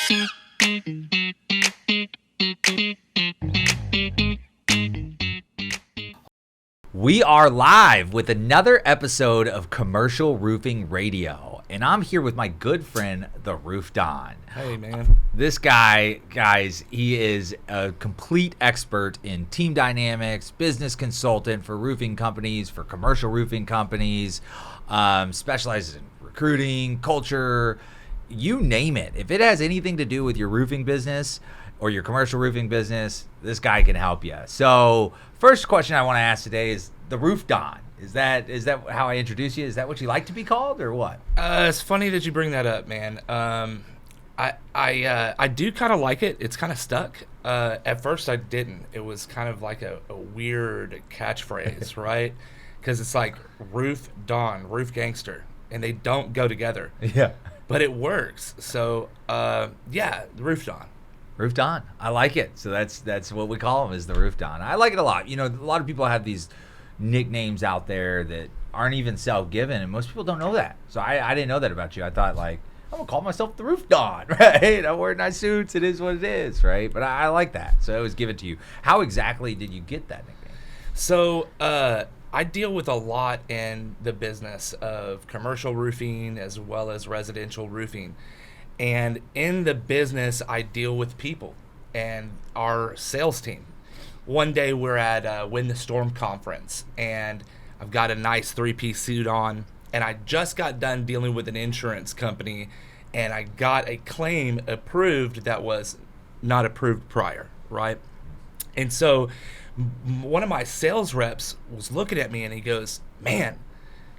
We are live with another episode of Commercial Roofing Radio, and I'm here with my good friend, the RoofDon. Hey, man. This guy, guys, he is a complete expert in team dynamics, business consultant for roofing companies, for commercial roofing companies, specializes in recruiting, culture, you name it. If it has anything to do with your roofing business or your commercial roofing business, this guy can help you. So first question I want to ask today is the RoofDon. Is that how I introduce you? Is that what you like to be called, or what? It's funny that you bring that up, man. I do kind of like it. It's kind of stuck. At first I didn't. It was kind of like a weird catchphrase, right? Because it's like Roof Don, Roof Gangster, and they don't go together. Yeah. But it works. So yeah, the RoofDon. RoofDon. I like it. So that's what we call him, is the RoofDon. I like it a lot. You know, a lot of people have these nicknames out there that aren't even self-given, and most people don't know that. So I didn't know that about you. I thought, like, I'm gonna call myself the RoofDon, right? I wear nice suits. It is what it is, right? But I like that. So it was given to you. How exactly did you get that nickname? So I deal with a lot in the business of commercial roofing as well as residential roofing. And in the business, I deal with people and our sales team. One day we're at Win the Storm conference, and I've got a nice three-piece suit on, and I just got done dealing with an insurance company, and I got a claim approved that was not approved prior, right? And so one of my sales reps was looking at me, and he goes, "Man,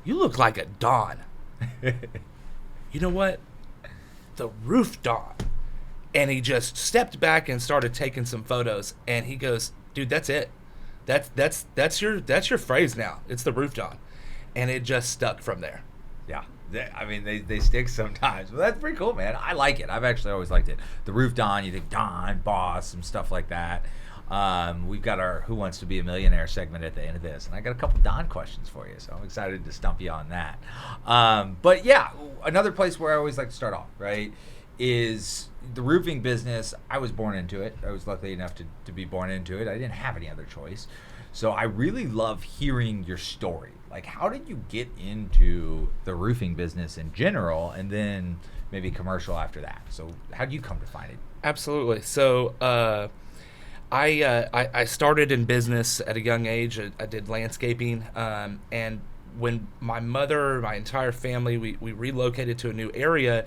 you look like a Don." You know what? The RoofDon. And he just stepped back and started taking some photos, and he goes, "Dude, that's it. That's your phrase now. It's the RoofDon." And it just stuck from there. Yeah. I mean, they stick sometimes. But that's pretty cool, man. I like it. I've actually always liked it. The RoofDon, you think Don, boss, some stuff like that. We've got our Who Wants to Be a Millionaire segment at the end of this, and I got a couple Don questions for you, so I'm excited to stump you on that. But yeah, another place where I always like to start off, right, is the roofing business. I was born into it. I was lucky enough to be born into it. I didn't have any other choice. So I really love hearing your story. Like, how did you get into the roofing business in general, and then maybe commercial after that? So how did you come to find it? Absolutely. So I started in business at a young age. I did landscaping, and when my entire family, we relocated to a new area,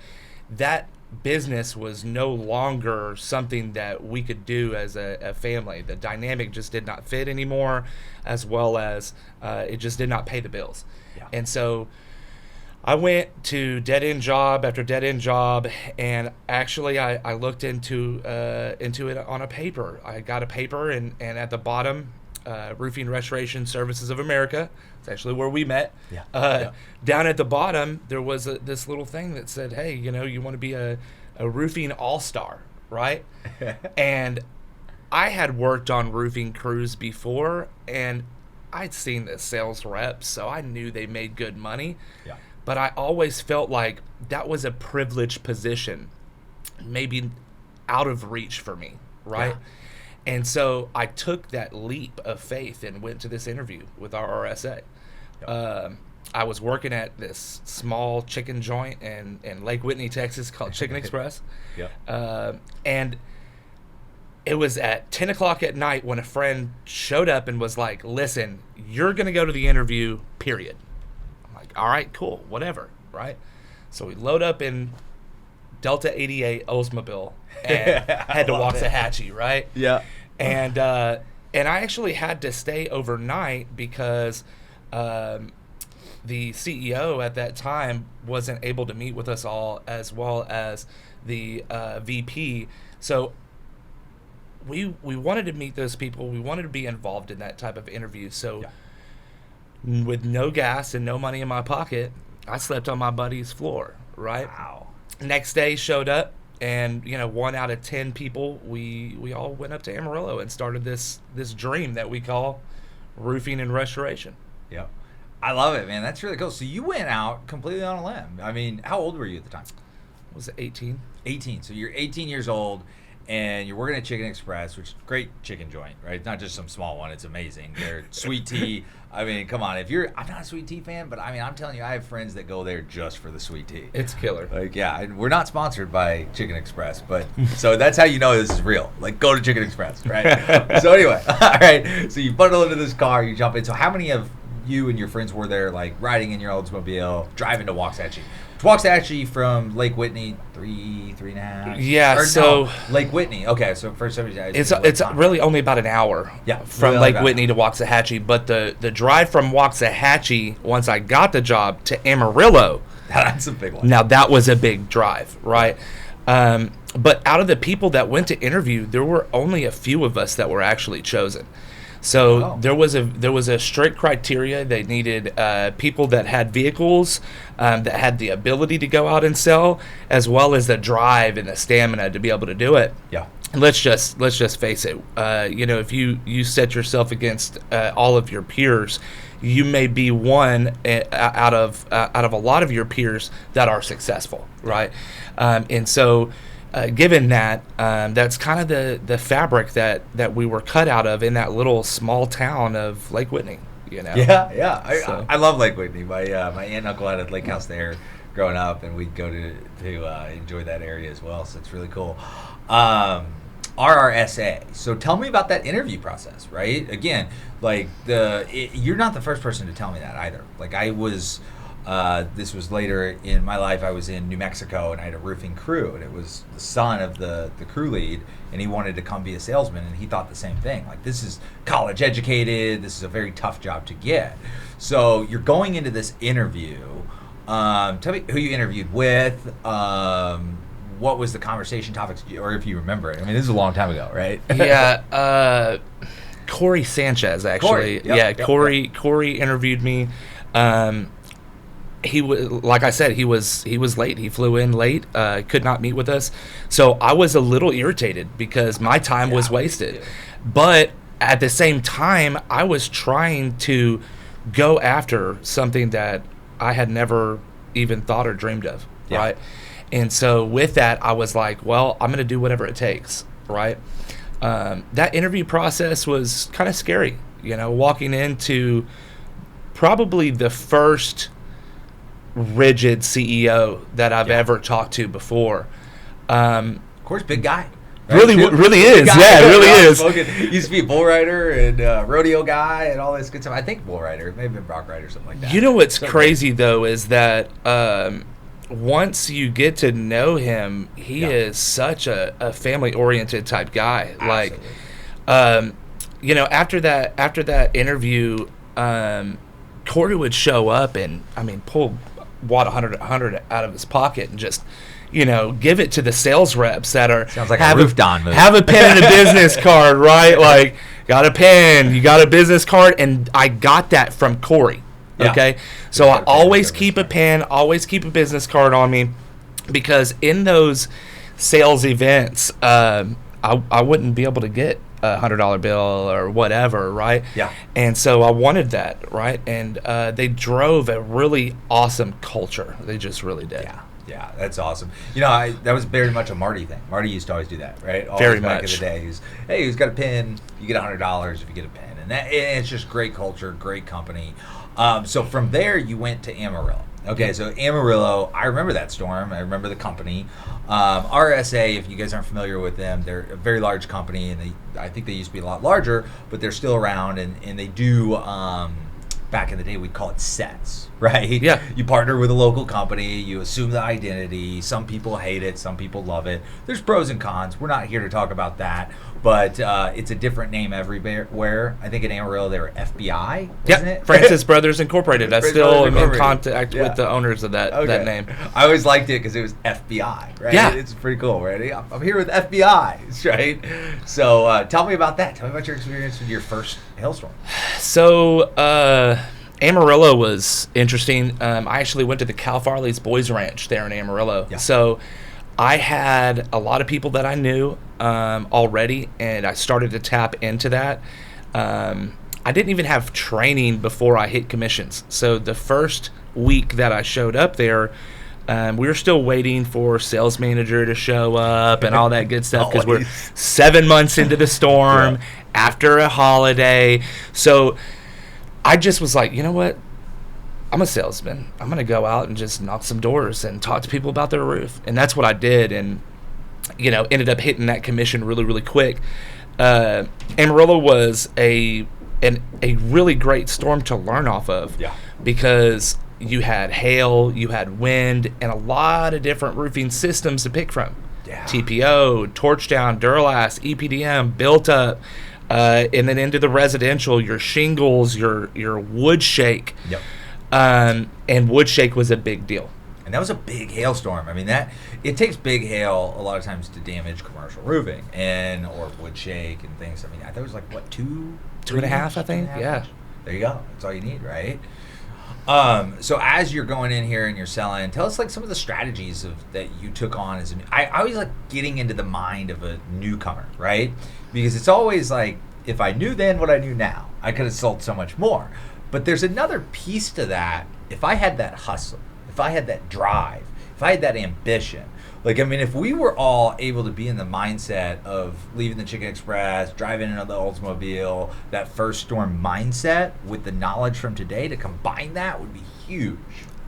that business was no longer something that we could do as a family. The dynamic just did not fit anymore, as well as it just did not pay the bills. Yeah. And so I went to dead-end job after dead-end job, and actually I looked into it on a paper. I got a paper, and at the bottom, Roofing Restoration Services of America. It's actually where we met. Yeah. Down at the bottom, there was this little thing that said, "Hey, you want to be a roofing all-star, right?" And I had worked on roofing crews before, and I'd seen the sales reps, so I knew they made good money. Yeah. But I always felt like that was a privileged position, maybe out of reach for me, right? Yeah. And so I took that leap of faith and went to this interview with our RSA. Yep. I was working at this small chicken joint in Lake Whitney, Texas, called Chicken Express. Yep. And it was at 10 o'clock at night when a friend showed up and was like, "Listen, you're going to go to the interview, period." I'm like, "All right, cool, whatever," right? So we load up in Delta 88 Oldsmobile and had to Waxahachie, right? Yeah. And I actually had to stay overnight because the CEO at that time wasn't able to meet with us all, as well as the VP. So we wanted to meet those people. We wanted to be involved in that type of interview. So with no gas and no money in my pocket, I slept on my buddy's floor, right? Wow. Next day showed up, and 1 out of 10 people, we all went up to Amarillo and started this dream that we call roofing and restoration. Yeah, I love it, man. That's really cool. So you went out completely on a limb. I mean, how old were you at the time? was it 18? 18. So you're 18 years old, and you're working at Chicken Express, which is a great chicken joint, right? It's not just some small one. It's amazing. They're sweet tea. I mean, come on. I'm not a sweet tea fan, but I mean, I'm telling you, I have friends that go there just for the sweet tea. It's killer. Like, yeah, and we're not sponsored by Chicken Express, but so that's how you know this is real. Like, go to Chicken Express, right? So anyway, all right. So you bundle into this car, you jump in. So how many of you and your friends were there, like riding in your Oldsmobile, driving to Waxahachie? Waxahachie from Lake Whitney, 3.5. Yeah, or so no, Lake Whitney. Okay, so first time it's really only about an hour. Yeah, from really Lake Whitney to Waxahachie, but the drive from Waxahachie, once I got the job, to Amarillo, that's a big one. Now that was a big drive, right? But out of the people that went to interview, there were only a few of us that were actually chosen. So there was a strict criteria. They needed people that had vehicles, that had the ability to go out and sell, as well as the drive and the stamina to be able to do it. Yeah. And let's just face it. If you set yourself against all of your peers, you may be one out of a lot of your peers that are successful, right? And so. Given that, that's kind of the fabric that we were cut out of in that little small town of Lake Whitney, Yeah. So. I love Lake Whitney. My aunt and uncle had a lake house there growing up, and we'd go to enjoy that area as well. So it's really cool. RRSA. So tell me about that interview process, right? Again, like you're not the first person to tell me that either. Like I was. This was later in my life. I was in New Mexico, and I had a roofing crew, and it was the son of the crew lead, and he wanted to come be a salesman, and he thought the same thing. Like, this is college educated. This is a very tough job to get. So you're going into this interview. Tell me who you interviewed with. What was the conversation topics, or if you remember it. I mean, this is a long time ago, right? Yeah. Corey Sanchez, actually. Yep, Corey interviewed me. He was, like I said, he was late. He flew in late, could not meet with us. So I was a little irritated because my time was wasted. Yeah. But at the same time, I was trying to go after something that I had never even thought or dreamed of, right? And so with that, I was like, well, I'm going to do whatever it takes, right? That interview process was kind of scary, walking into probably the first rigid CEO that I've ever talked to before. Of course, big guy. Right? Really is. Yeah, it really is. He used to be a bull rider and rodeo guy and all this good stuff. I think bull rider, maybe a Brock rider, something like that. You know what's crazy though is that once you get to know him, he is such a family-oriented type guy. Absolutely. Like, after that interview, Corey would show up and pull Watt 100 out of his pocket and just give it to the sales reps that are sounds like a RoofDon move. Have a pen and a business card, right? Like, got a pen, you got a business card, and I got that from Corey. Okay, so I always keep a pen, always keep a business card on me, because in those sales events, I wouldn't be able to get a $100 bill or whatever, right? Yeah. And so I wanted that, right? And they drove a really awesome culture. They just really did. Yeah, that's awesome. That was very much a Marty thing. Marty used to always do that, right? Always very back much. in the day, who's got a pen? You get $100 if you get a pen, and it's just great culture, great company. So from there, you went to Amarillo. Okay, so Amarillo, I remember that storm. I remember the company. RSA, if you guys aren't familiar with them, they're a very large company, and I think they used to be a lot larger, but they're still around, and they do, back in the day, we'd call it sets, right? Yeah. You partner with a local company, you assume the identity. Some people hate it, some people love it. There's pros and cons. We're not here to talk about that, but it's a different name everywhere. I think in Amarillo they were FBI, isn't it? Francis Brothers Incorporated. I still am in Incorporated. contact with the owners of that name. I always liked it because it was FBI, right? Yeah. It's pretty cool, right? I'm here with FBI, right? So tell me about that. Tell me about your experience with your first hailstorm. So Amarillo was interesting. I actually went to the Cal Farley's Boys Ranch there in Amarillo. Yeah. So I had a lot of people that I knew already, and I started to tap into that. I didn't even have training before I hit commissions. So the first week that I showed up there, We were still waiting for sales manager to show up and all that good stuff because we're Always. 7 months into the storm after a holiday. So I just was like, you know what? I'm a salesman. I'm going to go out and just knock some doors and talk to people about their roof. And that's what I did. And, ended up hitting that commission really, really quick. Amarillo was a really great storm to learn off of. Yeah. Because you had hail, you had wind, and a lot of different roofing systems to pick from. Yeah. TPO, Torchdown, Duralast, EPDM, built up, and then into the residential, your shingles, your wood shake. Yep. And wood shake was a big deal. And that was a big hailstorm. I mean, it takes big hail a lot of times to damage commercial roofing or wood shake and things. I mean, I thought it was like, what, 2.5, I think? Yeah. There you go. That's all you need, right? So as you're going in here and you're selling, tell us like some of the strategies that you took on as I always like getting into the mind of a newcomer, right? Because it's always like, if I knew then what I knew now, I could have sold so much more. But there's another piece to that. If I had that hustle, if I had that drive, if I had that ambition, like, I mean, if we were all able to be in the mindset of leaving the Chicken Express, driving into the Oldsmobile, that first storm mindset with the knowledge from today, to combine that would be huge,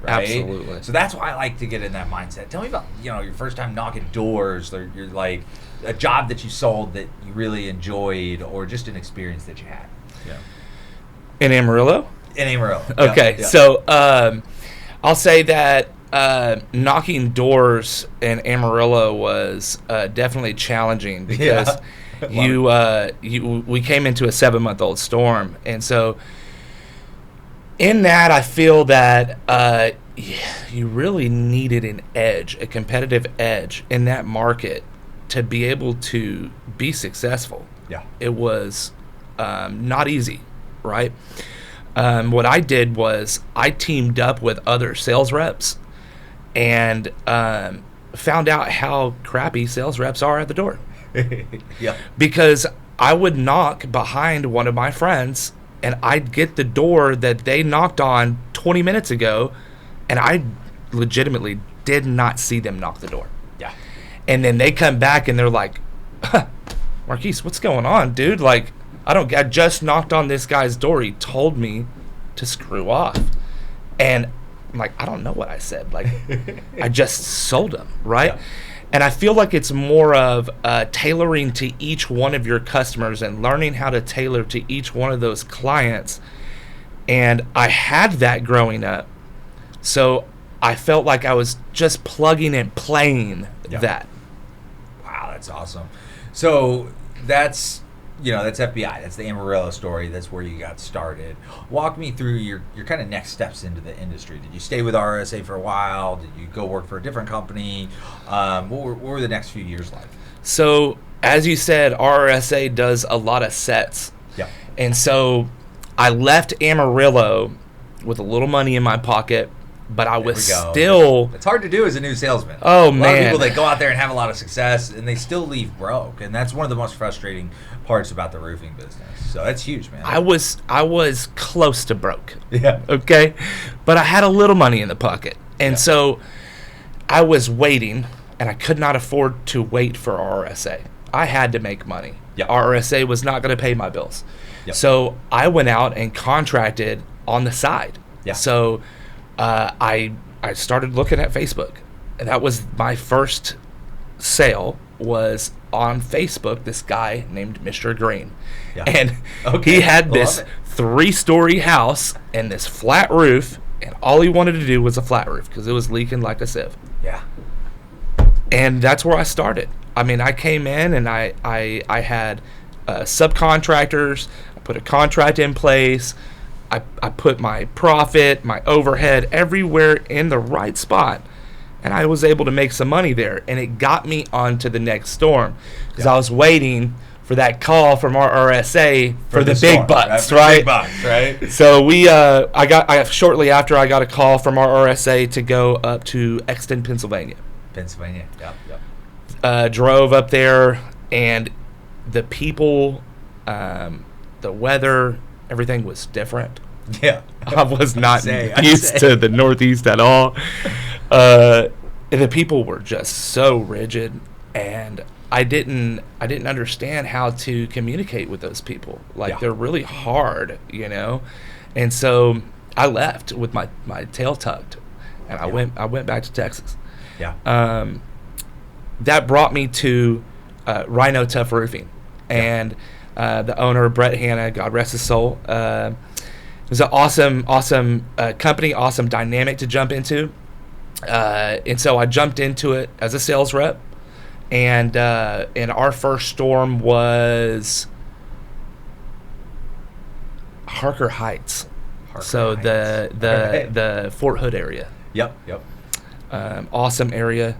right? Absolutely. So that's why I like to get in that mindset. Tell me about, your first time knocking doors, or you're like a job that you sold that you really enjoyed, or just an experience that you had. Yeah. In Amarillo? In Amarillo. Okay, Yeah. So I'll say that knocking doors in Amarillo was definitely challenging because we came into a 7-month-old storm, and so in that I feel that you really needed an edge, a competitive edge in that market to be able to be successful. Yeah. It was not easy, right? What I did was I teamed up with other sales reps and found out how crappy sales reps are at the door. Yeah. Because I would knock behind one of my friends and I'd get the door that they knocked on 20 minutes ago, and I legitimately did not see them knock the door. Yeah. And then they come back and they're like, Marquis, what's going on, dude? Like, I just knocked on this guy's door. He told me to screw off. And I'm like, I don't know what I said. Like, I just sold him, right? Yeah. And I feel like it's more of tailoring to each one of your customers and learning how to tailor to each one of those clients. And I had that growing up. So I felt like I was just plugging and playing that. Wow, that's awesome. So that's FBI. That's the Amarillo story. That's where you got started. Walk me through your kind of next steps into the industry. Did you stay with RSA for a while? Did you go work for a different company? What were the next few years like? So, as you said, RSA does a lot of sets. Yeah. And so I left Amarillo with a little money in my pocket, but I was still... It's hard to do as a new salesman. Oh, man. A man. lot of people that go out there and have a lot of success, and they still leave broke. And that's one of the most frustrating parts about the roofing business. So that's huge, man. I was close to broke. Yeah. Okay? But I had a little money in the pocket. And so I was waiting, and I could not afford to wait for RSA. I had to make money. Yeah. RSA was not going to pay my bills. Yep. So I went out and contracted on the side. Yeah. So I started looking at Facebook. That was my first sale, was on Facebook, this guy named Mr. Green. Yeah. And Okay. he had this Love it. 3-story house and this flat roof, and all he wanted to do was a flat roof because it was leaking like a sieve. Yeah. And that's where I started. I mean, I came in and I had subcontractors. I put a contract in place. I put my profit, my overhead, everywhere in the right spot. And I was able to make some money there. And it got me onto the next storm. Because I was waiting for that call from our RSA for the big storm, bucks, right? right? Big bucks, right? So shortly after I got a call from our RSA to go up to Exton, Pennsylvania. Pennsylvania. Yep. Drove up there, and the people, the weather, everything was different. Yeah. I was not used to the Northeast at all. And the people were just so rigid, and I didn't understand how to communicate with those people. Like, they're really hard, And so I left with my tail tucked, and I went back to Texas. Yeah. That brought me to Rhino Tough Roofing, and the owner, Brett Hanna, God rest his soul. It was an awesome company, awesome dynamic to jump into. And so I jumped into it as a sales rep, and our first storm was Harker Heights. The Fort Hood area. Yep. Awesome area.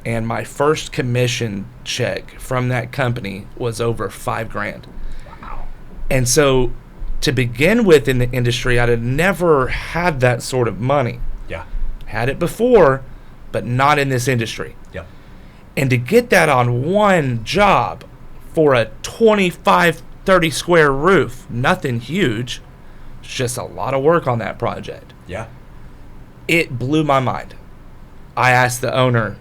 And my first commission check from that company was over $5,000. Wow. And so to begin with in the industry, I'd have never had that sort of money. Yeah. Had it before, but not in this industry. Yep. And to get that on one job for a 25, 30 square roof, nothing huge, it's just a lot of work on that project. Yeah. It blew my mind. I asked the owner,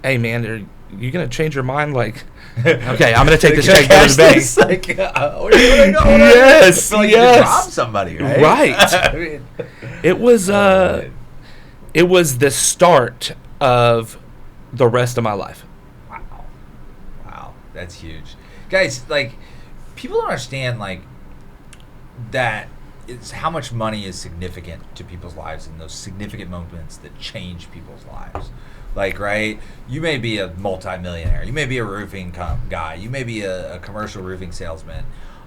hey, man, are you going to change your mind? Like, okay, I'm going to take this check down to the bank. Like, where are you going to go? Yes, I feel like you just robbed somebody, right? Right. I mean, It was the start of the rest of my life. Wow, that's huge, guys. Like, people don't understand that it's how much money is significant to people's lives and those significant moments that change people's lives. Like, right, you may be a multi-millionaire, you may be a roofing guy, you may be a commercial roofing salesman,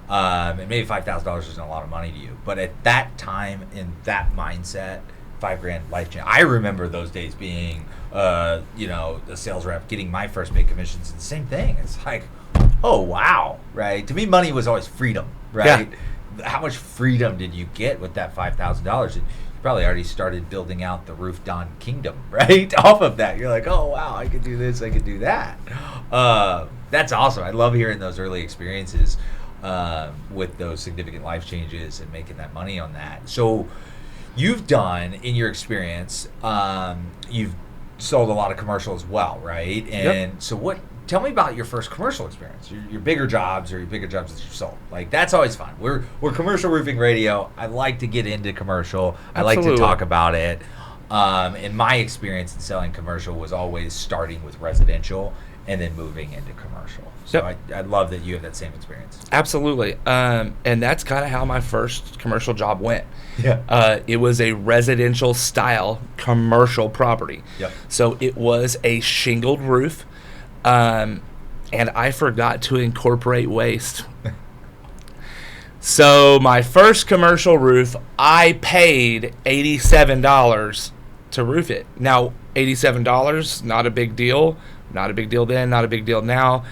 and maybe $5,000 isn't a lot of money to you, but at that time, in that mindset, $5,000 life change. I remember those days being, a sales rep, getting my first big commissions, and the same thing. It's like, oh wow, right? To me, money was always freedom, right? Yeah. How much freedom did you get with that $5,000? You probably already started building out the RoofDon kingdom, right? Off of that, you're like, oh wow, I could do this, I could do that. That's awesome. I love hearing those early experiences with those significant life changes and making that money on that. So you've done, in your experience, you've sold a lot of commercial as well, right? And so tell me about your first commercial experience, your bigger jobs or your bigger jobs that you've sold. Like, that's always fun. We're commercial roofing radio. I like to get into commercial. I like to talk about it. And my experience in selling commercial was always starting with residential and then moving into commercial. So I love that you have that same experience. Absolutely. And that's kind of how my first commercial job went. Yeah. It was a residential style commercial property. Yep. So it was a shingled roof. And I forgot to incorporate waste. So my first commercial roof, I paid $87 to roof it. Now, $87, not a big deal. Not a big deal then, not a big deal now.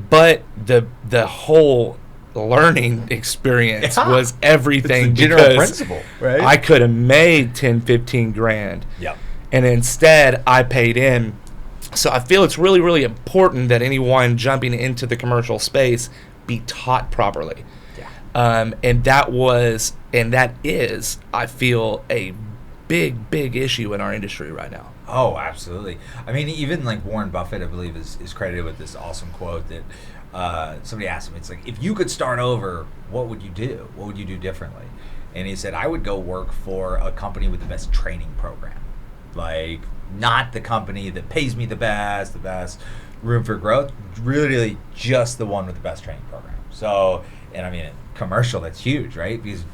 But the whole learning experience was everything. It's the general principle, right? I could have made $10,000-15,000. Yep. And instead, I paid in. So I feel it's really, really important that anyone jumping into the commercial space be taught properly. Yeah. And that is, I feel, a big, big issue in our industry right now. Oh, absolutely. I mean, even like Warren Buffett, I believe, is credited with this awesome quote that somebody asked him. It's like, if you could start over, what would you do? What would you do differently? And he said, I would go work for a company with the best training program. Like, not the company that pays me the best room for growth, really just the one with the best training program. So, and I mean, commercial, that's huge, right? Because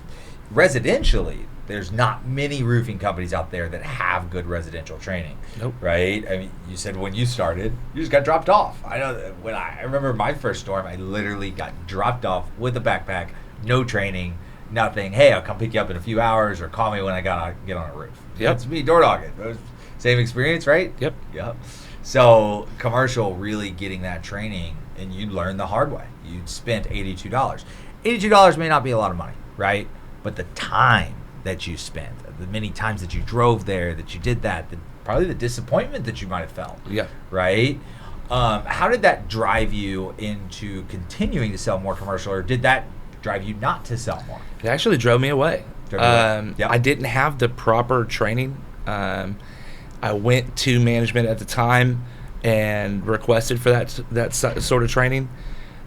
residentially, there's not many roofing companies out there that have good residential training. Nope. Right? I mean, you said when you started, you just got dropped off. I know that when I remember my first storm, I literally got dropped off with a backpack, no training, nothing. Hey, I'll come pick you up in a few hours, or call me when I get on a roof. Yep. That's me door dogging. Same experience, right? Yep. So commercial, really getting that training, and you learn the hard way. You spent $82. $82 may not be a lot of money, right? But the time that you spent, the many times that you drove there, that you did that, probably the disappointment that you might have felt. Yeah. Right? How did that drive you into continuing to sell more commercial, or did that drive you not to sell more? It actually drove me away. Yep. I didn't have the proper training. I went to management at the time and requested for that sort of training,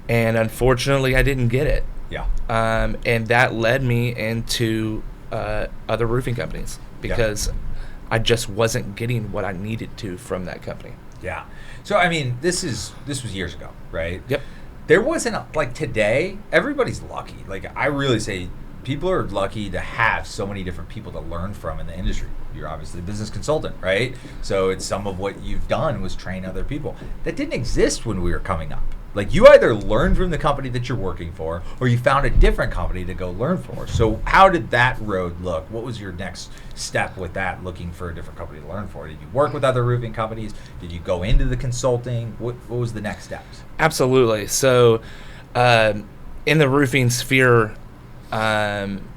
and unfortunately I didn't get it. Yeah. And that led me into other roofing companies because I just wasn't getting what I needed to from that company. Yeah. So I mean, this was years ago, right? Yep. There wasn't like today. Everybody's lucky. Like I really say, people are lucky to have so many different people to learn from in the industry. You're obviously a business consultant, right? So it's some of what you've done was train other people. That didn't exist when we were coming up. Like you either learned from the company that you're working for, or you found a different company to go learn for. So how did that road look? What was your next step with that, looking for a different company to learn for? Did you work with other roofing companies? Did you go into the consulting? What was the next steps? Absolutely. So in the roofing sphere,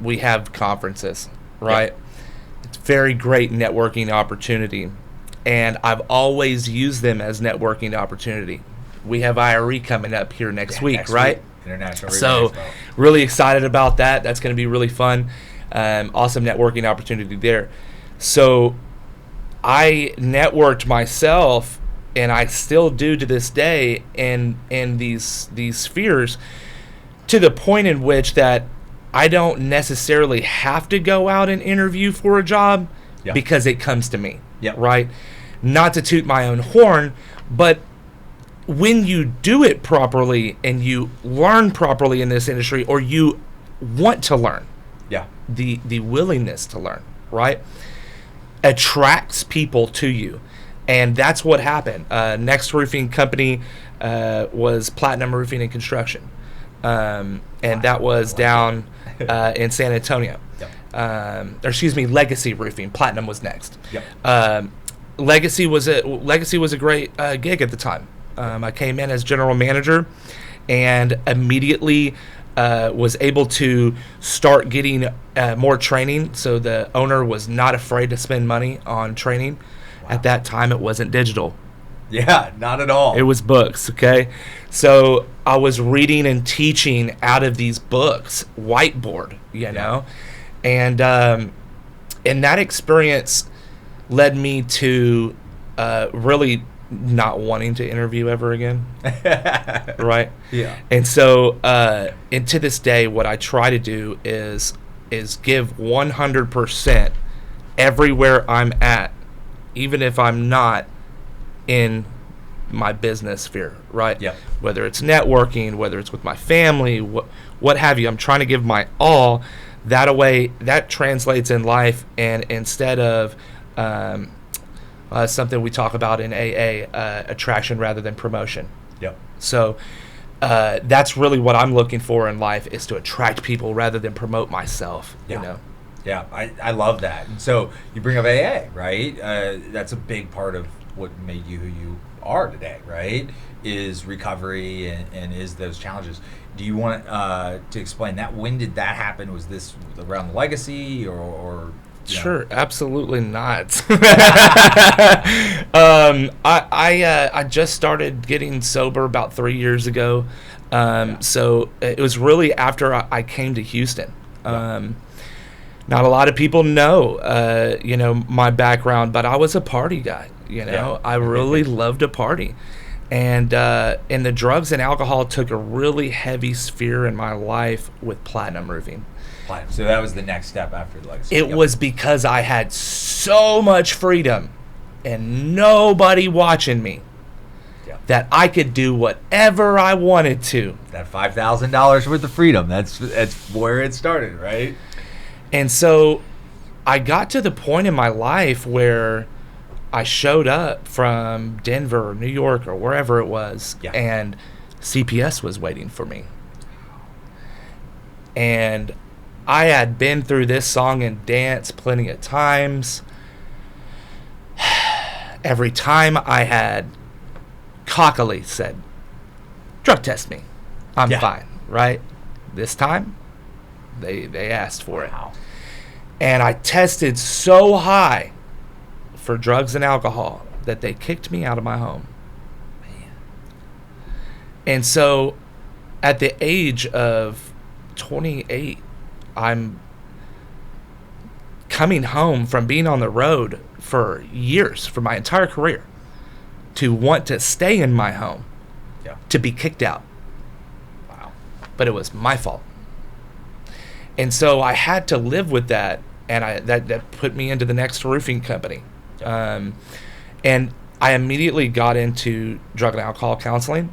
we have conferences, right? Yep. It's a very great networking opportunity, and I've always used them as networking opportunity. We have IRE coming up here next week, right? International. So really excited about that. That's going to be really fun. Awesome networking opportunity there. So I networked myself, and I still do to this day in these spheres, to the point in which that I don't necessarily have to go out and interview for a job because it comes to me, right? Not to toot my own horn, but when you do it properly and you learn properly in this industry, or you want to learn, the willingness to learn, right, attracts people to you. And that's what happened. Next roofing company was Platinum Roofing and Construction, and that was down in San Antonio. Or excuse me, Legacy Roofing. Platinum was next. Legacy was a great gig at the time. I came in as general manager and immediately was able to start getting more training. So the owner was not afraid to spend money on training. Wow. At that time, it wasn't digital. Yeah, not at all. It was books, okay? So I was reading and teaching out of these books, whiteboard, you know? And that experience led me to really not wanting to interview ever again. Right? Yeah. And so and to this day, what I try to do is give 100% everywhere I'm at, even if I'm not in my business sphere, right? Yeah. Whether it's networking, whether it's with my family, what have you, I'm trying to give my all. That way, that translates in life, and instead of something we talk about in AA, attraction rather than promotion. Yep. So that's really what I'm looking for in life, is to attract people rather than promote myself. Yeah. You know. Yeah, I love that. And so you bring up AA, right? That's a big part of what made you who you are today, right? Is recovery and is those challenges. Do you want to explain that? When did that happen? Was this around the legacy or Sure, absolutely not. I just started getting sober about 3 years ago. So it was really after I came to Houston. Not a lot of people know, my background, but I was a party guy. I really loved to party, and the drugs and alcohol took a really heavy sphere in my life with Platinum Roofing. So that was the next step after the legacy. It was because I had so much freedom and nobody watching me that I could do whatever I wanted to. That $5,000 worth of freedom. That's where it started, right? And so I got to the point in my life where I showed up from Denver or New York or wherever it was, and CPS was waiting for me. And I had been through this song and dance plenty of times. Every time I had cockily said, drug test me, I'm fine, right? This time, they asked for it. Wow. And I tested so high for drugs and alcohol that they kicked me out of my home. Man. And so at the age of 28, I'm coming home from being on the road for years, for my entire career, to want to stay in my home, to be kicked out. Wow. But it was my fault. And so I had to live with that, and that put me into the next roofing company. And I immediately got into drug and alcohol counseling,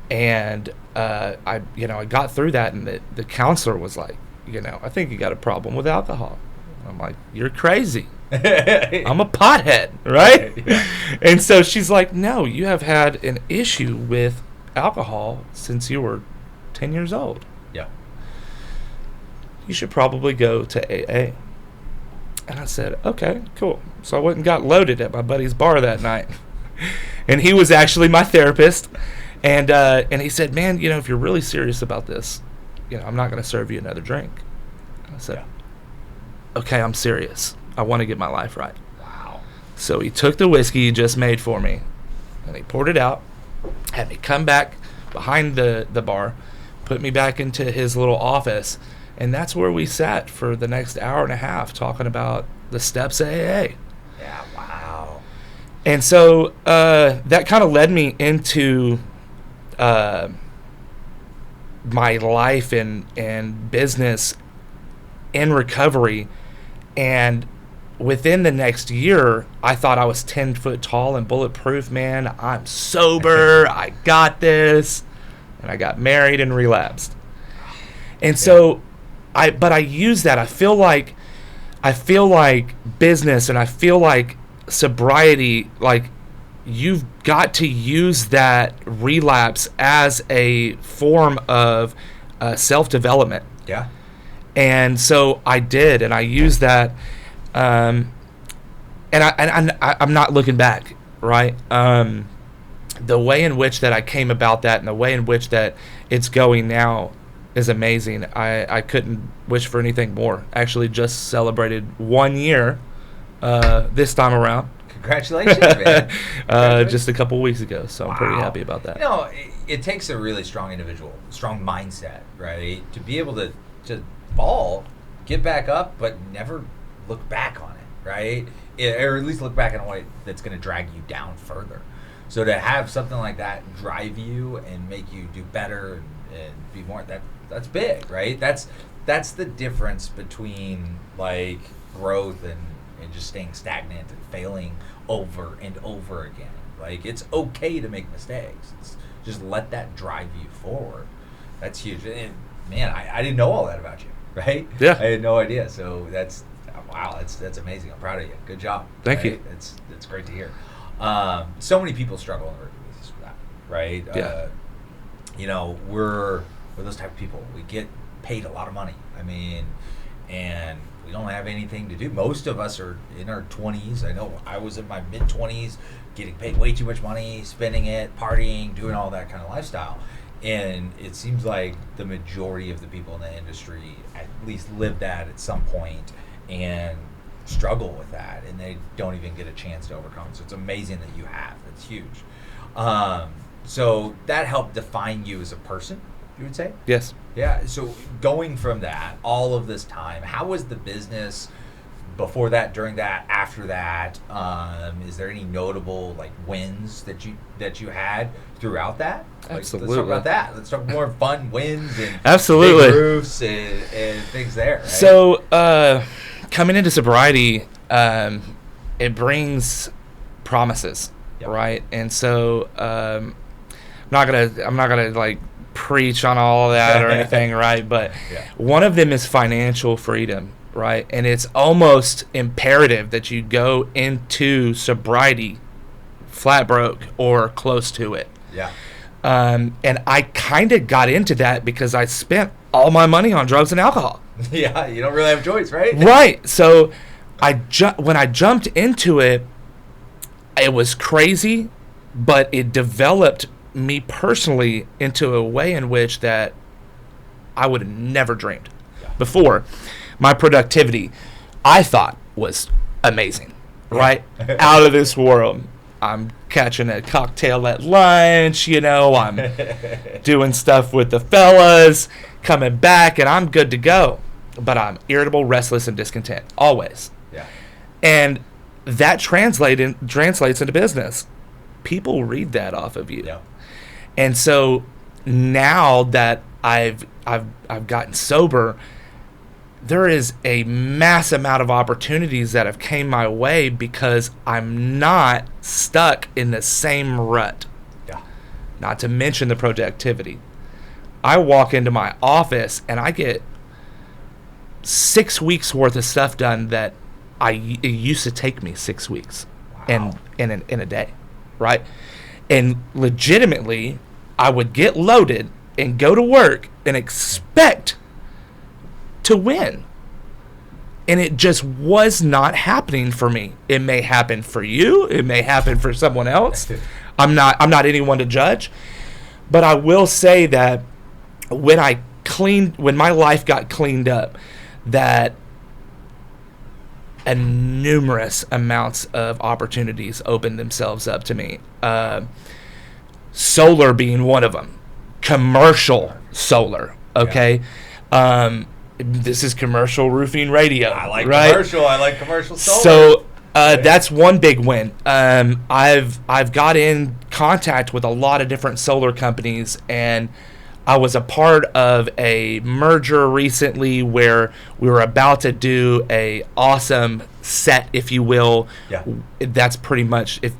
and I got through that, and the counselor was like, I think you got a problem with alcohol. I'm like, you're crazy. I'm a pothead, right? Yeah. And so she's like, no, you have had an issue with alcohol since you were 10 years old. Yeah. You should probably go to AA. And I said, okay, cool. So I went and got loaded at my buddy's bar that night. And he was actually my therapist. And he said, man, if you're really serious about this, I'm not going to serve you another drink. And I said, okay, I'm serious. I want to get my life right. Wow. So he took the whiskey he just made for me, and he poured it out, had me come back behind the bar, put me back into his little office, and that's where we sat for the next hour and a half talking about the steps of AA. Yeah, wow. And so that kind of led me into my life and business in recovery. And within the next year, I thought I was 10 foot tall and bulletproof, man. I'm sober. I got this. And I got married and relapsed. And so I use that. I feel like business, and I feel like sobriety, like you've got to use that relapse as a form of self-development. Yeah. And so I did, and I used that, and I'm not looking back, right? The way in which that I came about that, and the way in which that it's going now, is amazing. I couldn't wish for anything more. Actually, just celebrated 1 year this time around. Congratulations, man. Just a couple weeks ago, so I'm pretty happy about that. It takes a really strong individual, strong mindset, right, to be able to fall, get back up, but never look back on it, right? Or at least look back in a way that's going to drag you down further. So to have something like that drive you and make you do better and be more, that's big, right? That's the difference between like growth and just staying stagnant and failing over and over again. Like, it's okay to make mistakes. Just let that drive you forward. That's huge. And man, I didn't know all that about you, right? Yeah. I had no idea. So that's amazing. I'm proud of you. Good job. Thank you. That's great to hear. So many people struggle in the roofing business with that, right? Yeah. We're those type of people. We get paid a lot of money. I mean, and we don't have anything to do. Most of us are in our 20s. I know I was in my mid-20s, getting paid way too much money, spending it, partying, doing all that kind of lifestyle. And it seems like the majority of the people in the industry at least live that at some point and struggle with that, and they don't even get a chance to overcome it. So it's amazing that you have. It's huge. So that helped define you as a person, you would say? Yes. Yeah. So going from that, all of this time, how was the business before that, during that, after that? Is there any notable like wins that you had throughout that? Absolutely. Let's talk about that. Let's talk more fun wins and absolutely big roofs and things there. Right? So coming into sobriety, it brings promises, Yep. right? And so I'm not gonna like preach on all of that or anything, right? But one of them is financial freedom, right? And it's almost imperative that you go into sobriety flat broke or close to it. Yeah. And I kind of got into that because I spent all my money on drugs and alcohol. Yeah, you don't really have a choice, right? Right. So when I jumped into it, it was crazy, but it developed me personally into a way in which that I would have never dreamed before. My productivity, I thought, was amazing, right? Out of this world. I'm catching a cocktail at lunch, I'm doing stuff with the fellas, coming back, and I'm good to go. but I'm irritable, restless, and discontent always. Yeah. And that translates into business. People read that off of you. Yeah. And so now that I've gotten sober, there is a mass amount of opportunities that have came my way because I'm not stuck in the same rut. Yeah. Not to mention the productivity. I walk into my office and I get 6 weeks worth of stuff done that it used to take me 6 weeks. Wow. in a day, right? And legitimately, I would get loaded and go to work and expect to win. And it just was not happening for me. It may happen for you. It may happen for someone else. I'm not anyone to judge. But I will say that when my life got cleaned up, that numerous amounts of opportunities opened themselves up to me. Solar being one of them. Commercial solar, okay? Yeah. This is commercial roofing radio. I like right? commercial. I like commercial solar. So that's one big win. I've got in contact with a lot of different solar companies, and I was a part of a merger recently where we were about to do a awesome set, if you will. Yeah. That's pretty much if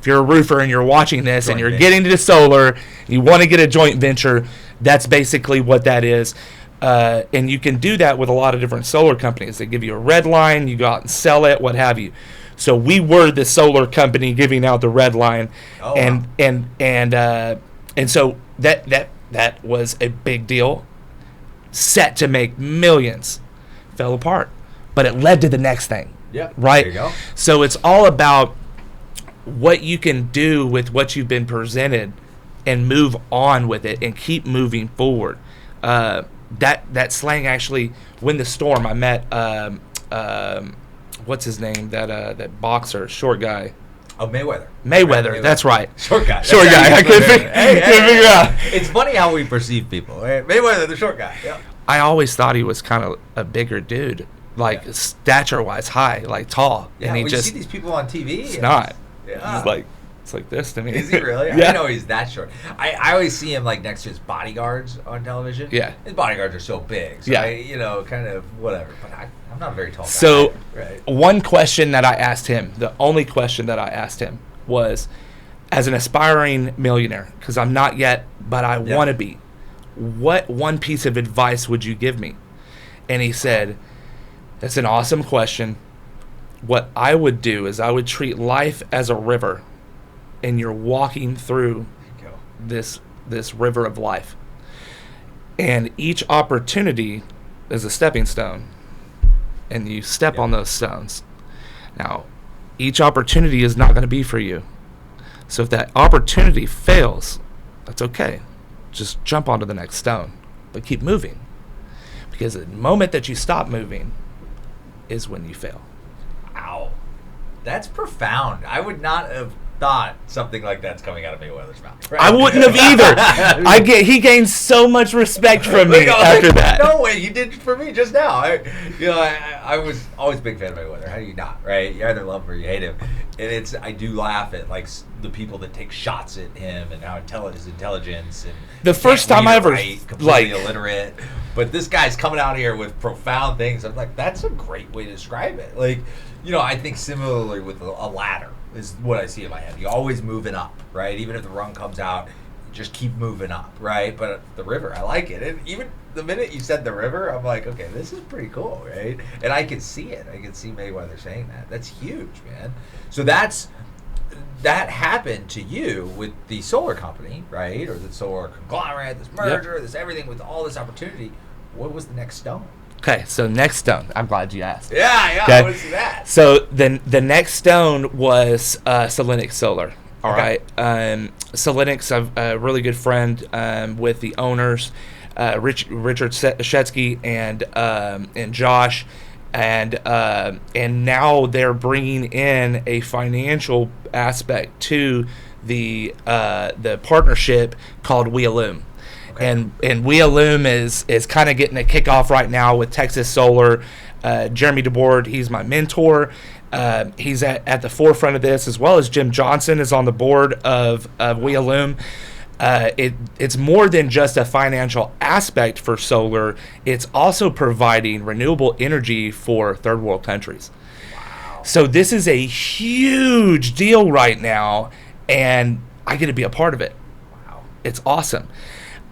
you're a roofer and you're watching this Joint and you're venture. getting into solar, you want to get a joint venture, that's basically what that is. And you can do that with a lot of different solar companies. They give you a red line, you go out and sell it, what have you. So we were the solar company giving out the red line. Oh, and wow. and so that was a big deal. Set to make millions. Fell apart. But it led to the next thing. Yeah. Right? There you go. So it's all about what you can do with what you've been presented and move on with it and keep moving forward. That slang actually, when the storm, I met what's his name? That boxer, short guy. Oh, Mayweather. Mayweather, that's right. Short guy. Short guy. I couldn't figure out. It's funny how we perceive people. Right? Mayweather, the short guy. Yeah. I always thought he was kind of a bigger dude, like stature-wise, high, like tall. Yeah, and he we just see these people on TV. It's not. Yeah. He's like, it's like this to me. Is he really? Yeah. I didn't know he's that short. I always see him like next to his bodyguards on television. Yeah. His bodyguards are so big. So Yeah. kind of whatever. But I'm not a very tall guy. So right. one question that I asked him, the only question that I asked him was, as an aspiring millionaire, because I'm not yet, but I want to be, what one piece of advice would you give me? And he said, that's an awesome question. What I would do is I would treat life as a river, and you're walking through this river of life. And each opportunity is a stepping stone, and you step on those stones. Now, each opportunity is not going to be for you. So if that opportunity fails, that's okay. Just jump onto the next stone, but keep moving. Because the moment that you stop moving is when you fail. Wow. That's profound. I would not have thought something like that's coming out of Mayweather's mouth. Right? I wouldn't have either. He gained so much respect from me after that. No way, you did for me just now. I was always a big fan of Mayweather. How do you not, right? You either love him or you hate him. And I do laugh at like the people that take shots at him and how his intelligence and the first time I ever completely illiterate. But this guy's coming out here with profound things. I'm like, that's a great way to describe it. Like, I think similarly with a ladder is what I see in my head. You're always moving up, right? Even if the rung comes out, you just keep moving up, right? But the river, I like it. And even the minute you said the river, I'm like, okay, this is pretty cool, right? And I can see it. I can see Mayweather saying that. That's huge, man. So that happened to you with the solar company, right? Or the solar conglomerate, this merger, this everything with all this opportunity. What was the next stone? Okay, so next stone. I'm glad you asked. Yeah, okay. I want to see that. So then the next stone was Selenic Solar. All right. Selenic's a really good friend with the owners, Richard Shetsky and Josh, and now they're bringing in a financial aspect to the partnership called We Illume. Okay. And We Illume is kind of getting a kickoff right now with Texas Solar. Jeremy DeBoard, he's my mentor. He's at the forefront of this, as well as Jim Johnson is on the board of We Illume. It's more than just a financial aspect for solar. It's also providing renewable energy for third world countries. Wow. So this is a huge deal right now, and I get to be a part of it. Wow. It's awesome.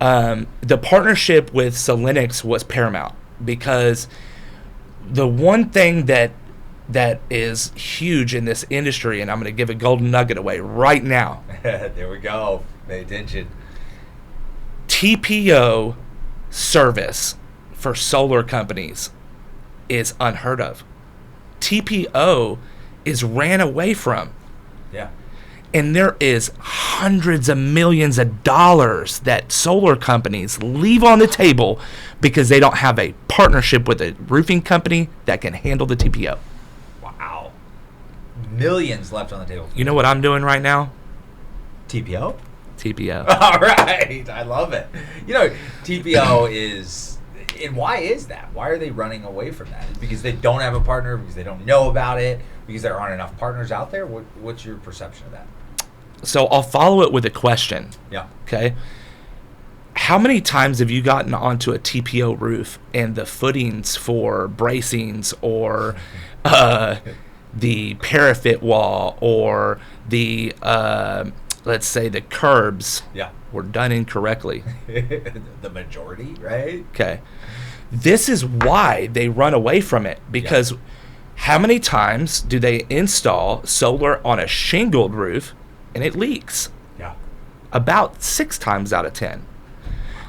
The partnership with Solinix was paramount, because the one thing that is huge in this industry, and I'm going to give a golden nugget away right now. There we go. Pay attention. TPO service for solar companies is unheard of. TPO is ran away from. Yeah. And there is hundreds of millions of dollars that solar companies leave on the table because they don't have a partnership with a roofing company that can handle the TPO. Wow. Millions left on the table. You know what I'm doing right now? TPO? TPO. All right. I love it. You know, TPO is, and why is that? Why are they running away from that? Is it because they don't have a partner, because they don't know about it, because there aren't enough partners out there? What's your perception of that? So I'll follow it with a question. Yeah. Okay. How many times have you gotten onto a TPO roof and the footings for bracings or the parapet wall or the let's say the curbs were done incorrectly? The majority, right? Okay. This is why they run away from it, because how many times do they install solar on a shingled roof and it leaks? Yeah. About 6 times out of 10.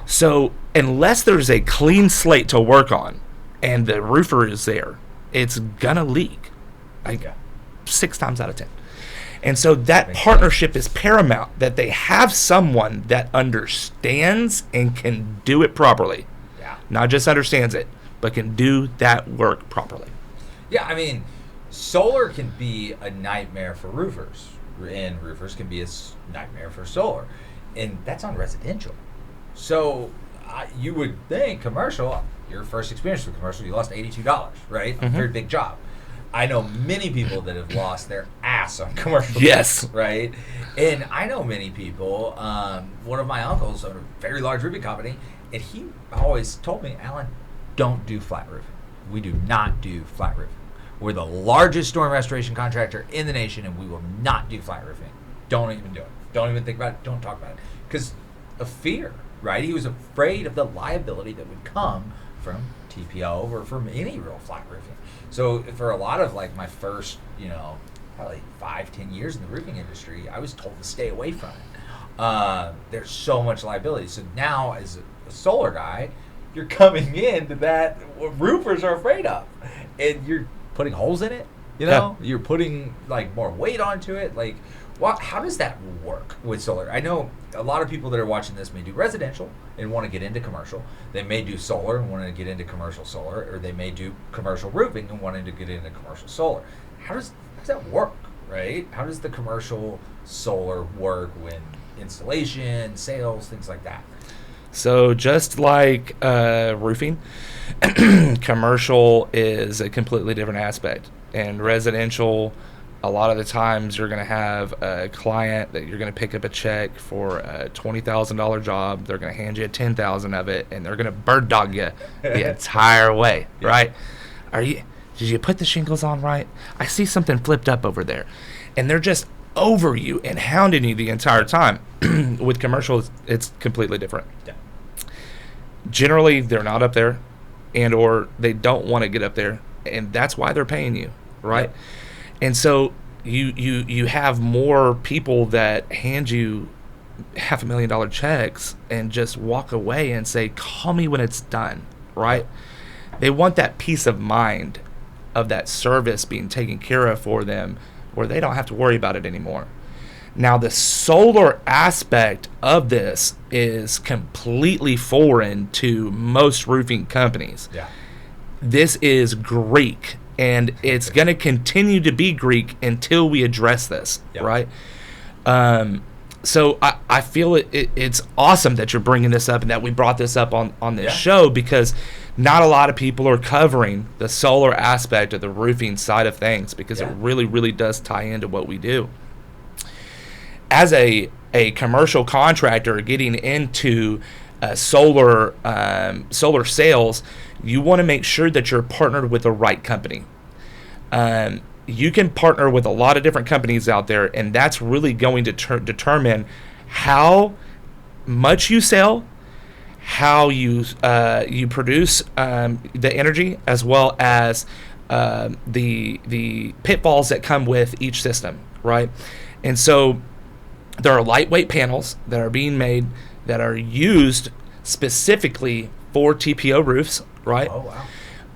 So unless there's a clean slate to work on and the roofer is there, it's gonna leak. Like 6 times out of 10. And so that partnership is paramount, that they have someone that understands and can do it properly. Yeah. Not just understands it, but can do that work properly. Yeah, I mean, solar can be a nightmare for roofers, and roofers can be a nightmare for solar. And that's on residential. So you would think commercial, your first experience with commercial, you lost $82, right? A very big job. I know many people that have lost their ass on commercial. Yes. Roofs, right? And I know many people, one of my uncles owned a very large roofing company, and he always told me, Alan, don't do flat roofing. We do not do flat roofing. We're the largest storm restoration contractor in the nation, and we will not do flat roofing. Don't even do it. Don't even think about it. Don't talk about it. Because of fear, right? He was afraid of the liability that would come from TPO or from any real flat roofing. So for a lot of like my first, probably 5-10 years in the roofing industry, I was told to stay away from it. There's so much liability. So now as a solar guy, you're coming into that what roofers are afraid of, and you're putting holes in it. You're putting like more weight onto it. Like, how does that work with solar? I know a lot of people that are watching this may do residential and want to get into commercial. They may do solar and want to get into commercial solar, or they may do commercial roofing and wanting to get into commercial solar. How does that work, right? How does the commercial solar work when installation, sales, things like that? So just like roofing, commercial is a completely different aspect. And residential, a lot of the times you're going to have a client that you're going to pick up a check for a $20,000 job. They're going to hand you $10,000 of it, and they're going to bird dog you the entire way, right? Did you put the shingles on right? I see something flipped up over there. And they're just over you and hounding you the entire time. With commercial, it's completely different. Yeah. Generally, they're not up there, and or they don't want to get up there, and that's why they're paying you, right? Yep. And so you have more people that hand you $500,000 checks and just walk away and say, call me when it's done, right? They want that peace of mind of that service being taken care of for them, where they don't have to worry about it anymore. Now, the solar aspect of this is completely foreign to most roofing companies. Yeah. This is Greek, and it's going to continue to be Greek until we address this, right? So I feel it's awesome that you're bringing this up and that we brought this up on this show, because not a lot of people are covering the solar aspect of the roofing side of things, because it really, really does tie into what we do. As a commercial contractor getting into solar sales, you want to make sure that you're partnered with the right company. You can partner with a lot of different companies out there, and that's really going to determine how much you sell, how you produce the energy, as well as the pitfalls that come with each system, right? And so there are lightweight panels that are being made that are used specifically for TPO roofs, right? Oh, wow.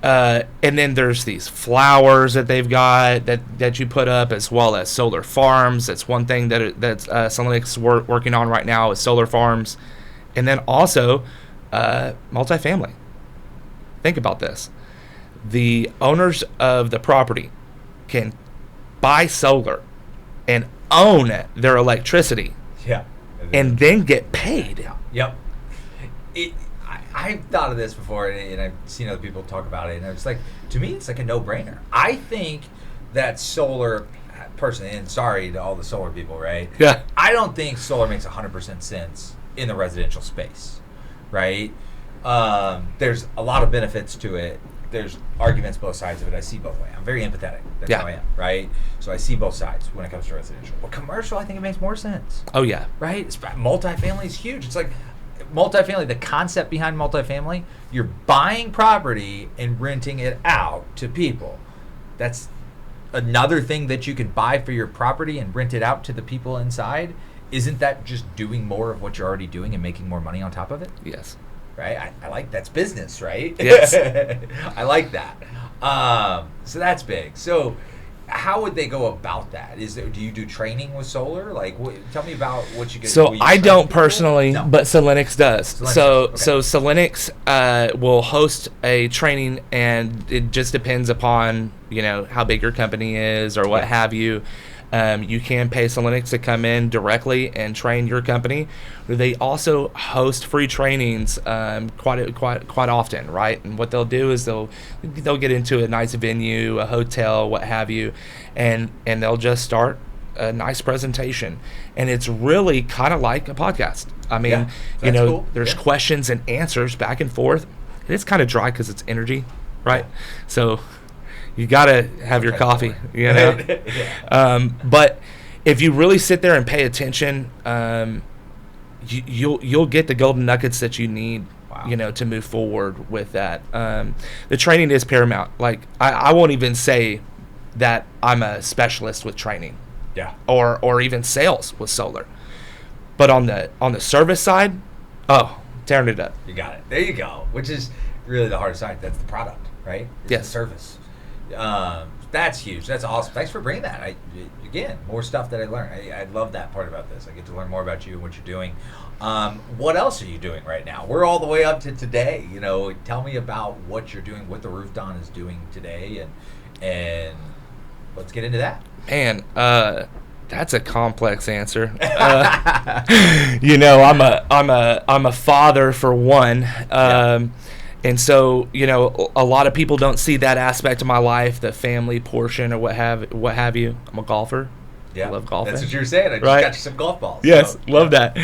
And then there's these flowers that they've got that you put up, as well as solar farms. That's one thing that Solenic's working on right now is solar farms. And then also multifamily. Think about this. The owners of the property can buy solar and own their electricity. Yeah. And then get paid. Yep. I've thought of this before, and I've seen other people talk about it, and it's like, to me, it's like a no-brainer. I think that solar, personally, and sorry to all the solar people, right? Yeah. I don't think solar makes 100% sense in the residential space, right? There's a lot of benefits to it. There's arguments both sides of it. I see both ways. I'm very empathetic. That's how I am, right? So I see both sides when it comes to residential. But commercial, I think it makes more sense. Oh, yeah. Right? Multifamily is huge. It's like multifamily, the concept behind multifamily, you're buying property and renting it out to people. That's another thing that you can buy for your property and rent it out to the people inside. Isn't that just doing more of what you're already doing and making more money on top of it? Yes. Right? I like that's business, right? Yes. I like that. So that's big. So how would they go about that? Do you do training with solar? Like, tell me about what you get. So I don't personally, but Solenic's does. So Solenic's will host a training, and it just depends upon how big your company is or what have you. You can pay Solenic's to come in directly and train your company. They also host free trainings quite often, right? And what they'll do is they'll get into a nice venue, a hotel, what have you, and they'll just start a nice presentation. And it's really kind of like a podcast. I mean, cool. There's questions and answers back and forth. And it's kind of dry because it's energy, right? Yeah. So you gotta have your coffee, But if you really sit there and pay attention, you'll get the golden nuggets that you need, to move forward with that. The training is paramount. Like I won't even say that I'm a specialist with training, or even sales with solar, but on the service side, tearing it up. You got it. There you go. Which is really the hardest side. That's the product, right? It's the service. That's huge. That's awesome. Thanks for bringing that. Again, more stuff that I learned. I love that part about this. I get to learn more about you and what you're doing. What else are you doing right now? We're all the way up to today. Tell me about what you're doing, what the RoofDon is doing today, and let's get into that. Man, that's a complex answer. I'm a father for one. And so, a lot of people don't see that aspect of my life, the family portion or what have you. I'm a golfer. Yeah, I love golfing. That's what you were saying. I just got you some golf balls. Yes, love that.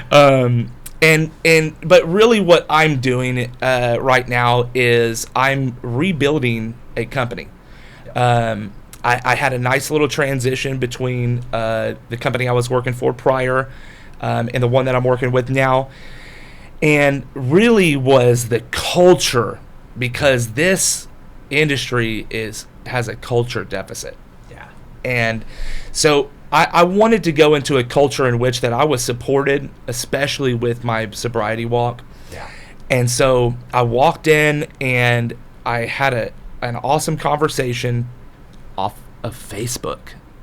But really what I'm doing right now is I'm rebuilding a company. I had a nice little transition between the company I was working for prior and the one that I'm working with now. And really was the culture, because this industry has a culture deficit. Yeah. And so I wanted to go into a culture in which that I was supported, especially with my sobriety walk. Yeah. And so I walked in and I had an awesome conversation off of Facebook.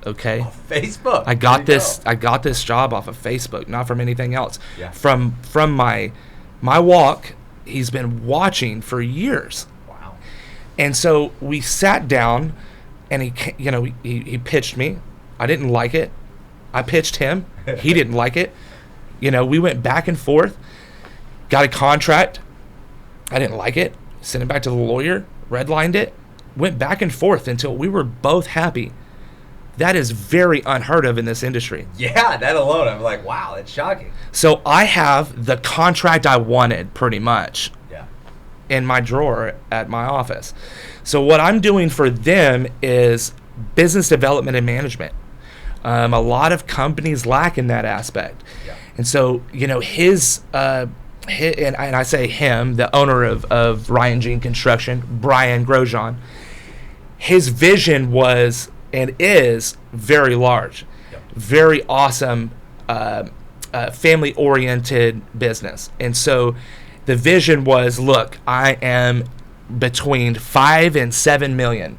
Okay. Off Facebook. I got this job off of Facebook, not from anything else. Yeah. From my walk, he's been watching for years. Wow. And so we sat down, and he pitched me. I didn't like it. I pitched him. He didn't like it. You know, we went back and forth, got a contract. I didn't like it. Sent it back to the lawyer, redlined it, went back and forth until we were both happy. That is very unheard of in this industry. Yeah, that alone, I'm like, wow, that's shocking. So I have the contract I wanted pretty much in my drawer at my office. So what I'm doing for them is business development and management. A lot of companies lack in that aspect. Yeah. And so, you know, and I say him, the owner of Ryan Jean Construction, Brian Grosjean, his vision was and is very large, very awesome, family-oriented business. And so the vision was, look, I am between 5 and 7 million.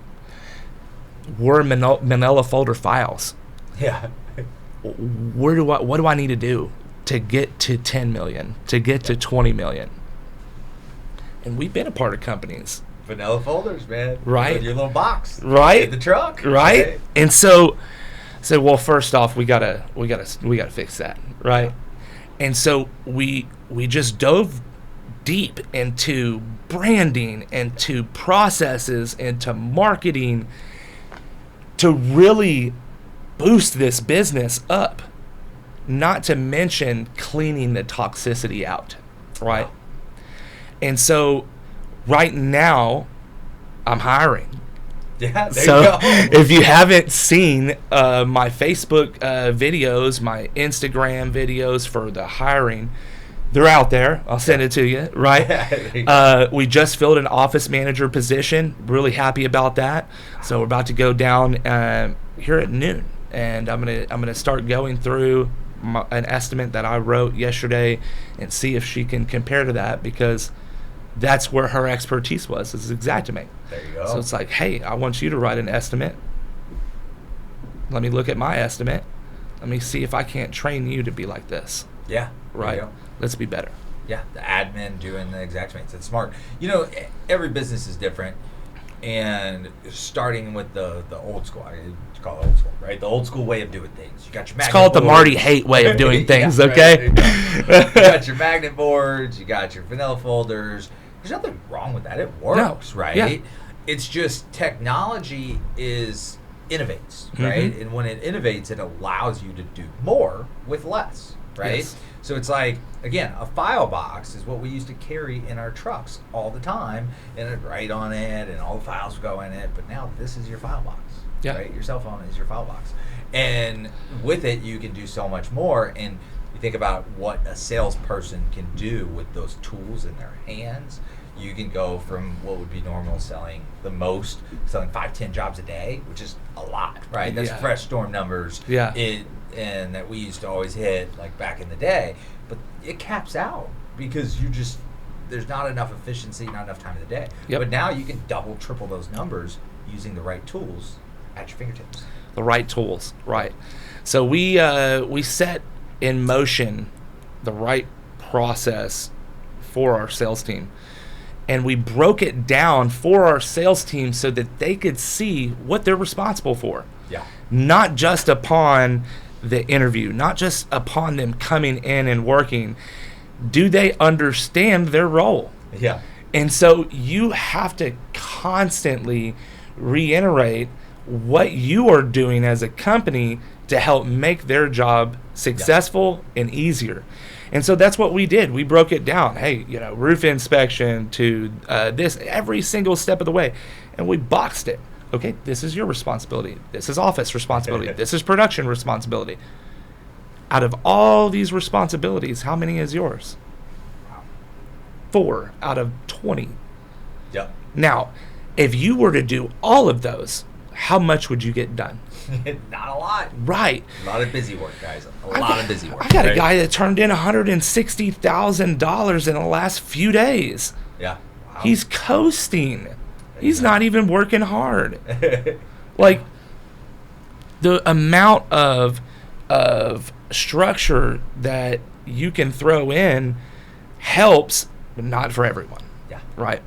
We're manila folder files. Yeah. What do I need to do to get to 10 million, to get to 20 million? And we've been a part of companies. Vanilla folders, man. Right. With your little box. Right. In the truck. Right. And so well, first off, we gotta fix that. Right. And so we just dove deep into branding, into processes, into marketing to really boost this business up. Not to mention cleaning the toxicity out. Right. Wow. And so right now, I'm hiring. Yeah, there so you go. If you haven't seen my Facebook videos, my Instagram videos for the hiring, they're out there. I'll send it to you, right? We just filled an office manager position. Really happy about that. So we're about to go down here at noon, and I'm gonna start going through an estimate that I wrote yesterday and see if she can compare to that, because that's where her expertise was, is Xactimate. There you go. So it's like, hey, I want you to write an estimate. Let me look at my estimate. Let me see if I can't train you to be like this. Yeah. Right. Let's be better. Yeah. The admin doing the Xactimates. It's smart. You know, every business is different. And starting with the old school, I call it old school, right? The old school way of doing things. You got your magnet Let's call it the boards. Marty Haight way of doing things, Yeah, okay? Right. You got your magnet boards. You got your vanilla folders. There's nothing wrong with that. It works, right? Yeah. It's just technology innovates, right? And when it innovates, it allows you to do more with less, right? Yes. So it's like, again, a file box is what we used to carry in our trucks all the time, and it'd write on it, and all the files would go in it. But now this is your file box, right? Your cell phone is your file box. And with it, you can do so much more. And you think about what a salesperson can do with those tools in their hands. You can go from what would be normal selling 5-10 jobs a day, which is a lot, right? That's fresh storm numbers. Yeah. And that we used to always hit like back in the day. But it caps out because there's not enough efficiency, not enough time of the day. Yep. But now you can double, triple those numbers using the right tools at your fingertips. The right tools, right. So we set in motion the right process for our sales team. And we broke it down for our sales team so that they could see what they're responsible for. Yeah. Not just upon the interview, not just upon them coming in and working. Do they understand their role? Yeah. And so you have to constantly reiterate what you are doing as a company to help make their job successful and easier. And so that's what we did. We broke it down. Hey, roof inspection to this, every single step of the way. And we boxed it. Okay, this is your responsibility. This is office responsibility. This is production responsibility. Out of all these responsibilities, how many is yours? 4 out of 20. Yep. Now, if you were to do all of those, how much would you get done? Not a lot. Right. A lot of busy work, guys. A lot of busy work. I got a guy that turned in $160,000 in the last few days. Yeah. Wow. He's coasting. He's not even working hard. Like, the amount of structure that you can throw in helps, but not for everyone. Yeah. Right.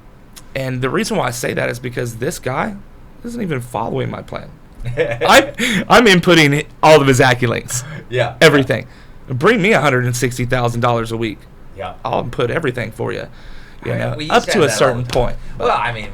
And the reason why I say that is because this guy isn't even following my plan. I'm inputting all of his accolades. Yeah. Everything. Bring me $160,000 a week. Yeah. I'll input everything for you. You know, we up used to have a that certain all the point. time. Well, I mean,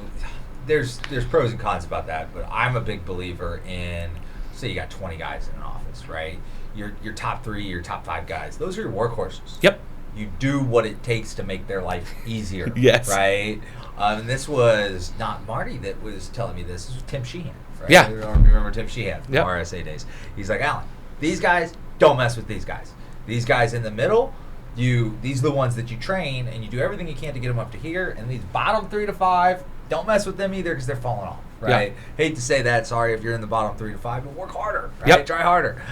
there's pros and cons about that, but I'm a big believer in, say you got 20 guys in an office, right? Your top 3, your top 5 guys, those are your workhorses. Yep. You do what it takes to make their life easier. Yes. Right? And this was not Marty that was telling me this. This was Tim Sheehan. Right? Yeah. You remember Tim Sheehan from Yep. RSA days. He's like, Alan, these guys, don't mess with these guys. These guys in the middle, these are the ones that you train, and you do everything you can to get them up to here. And these bottom 3 to 5, don't mess with them either because they're falling off. Right? Yeah. Hate to say that. Sorry if you're in the bottom 3 to 5, but work harder. Right? Yep. Try harder.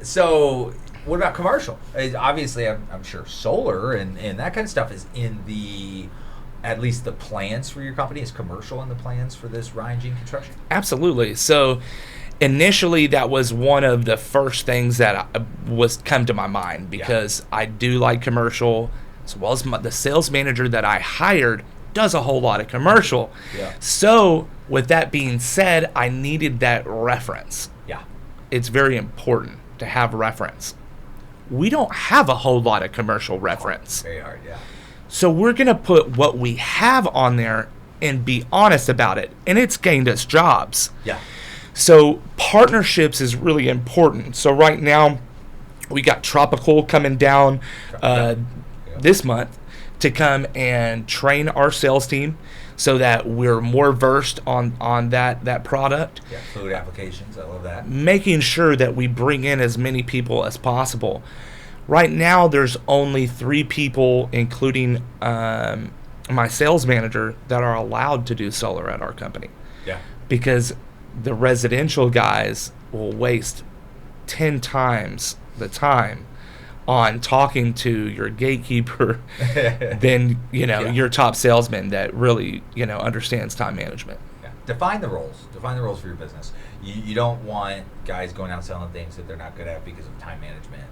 So what about commercial? Obviously, I'm sure solar and that kind of stuff is in the, at least the plans for your company. Is commercial in the plans for this Ryan Jean Construction? Absolutely. So initially, that was one of the first things that was come to my mind because I do like commercial, as well as the sales manager that I hired does a whole lot of commercial. Yeah. So with that being said, I needed that reference. Yeah. It's very important to have reference. We don't have a whole lot of commercial reference. Very hard, yeah. So we're going to put what we have on there and be honest about it. And it's gained us jobs. Yeah. So partnerships is really important. So right now, we got Tropical coming down this month to come and train our sales team so that we're more versed on that product. Yeah, fluid applications, I love that. Making sure that we bring in as many people as possible. Right now, there's only 3 people, including my sales manager, that are allowed to do solar at our company. Yeah. Because the residential guys will waste 10 times the time on talking to your gatekeeper than your top salesman that really understands time management. Yeah. Define the roles for your business. You don't want guys going out selling things that they're not good at because of time management,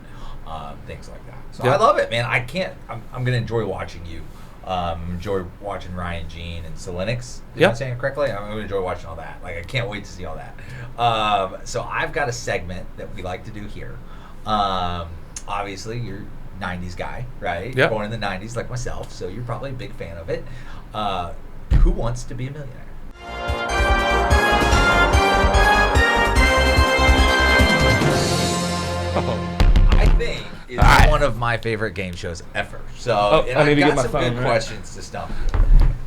things like that. So I love it, man. I'm gonna enjoy watching you. Enjoy watching Ryan Jean and Selenix. Am I saying it correctly? I'm gonna enjoy watching all that. Like, I can't wait to see all that. So I've got a segment that we like to do here. Obviously, you're a 90s guy, right? Yep. Born in the 90s like myself, so you're probably a big fan of it. Who wants to be a millionaire? I think it's one of my favorite game shows ever. So, and I need I've to got get my some phone, good right? questions to stump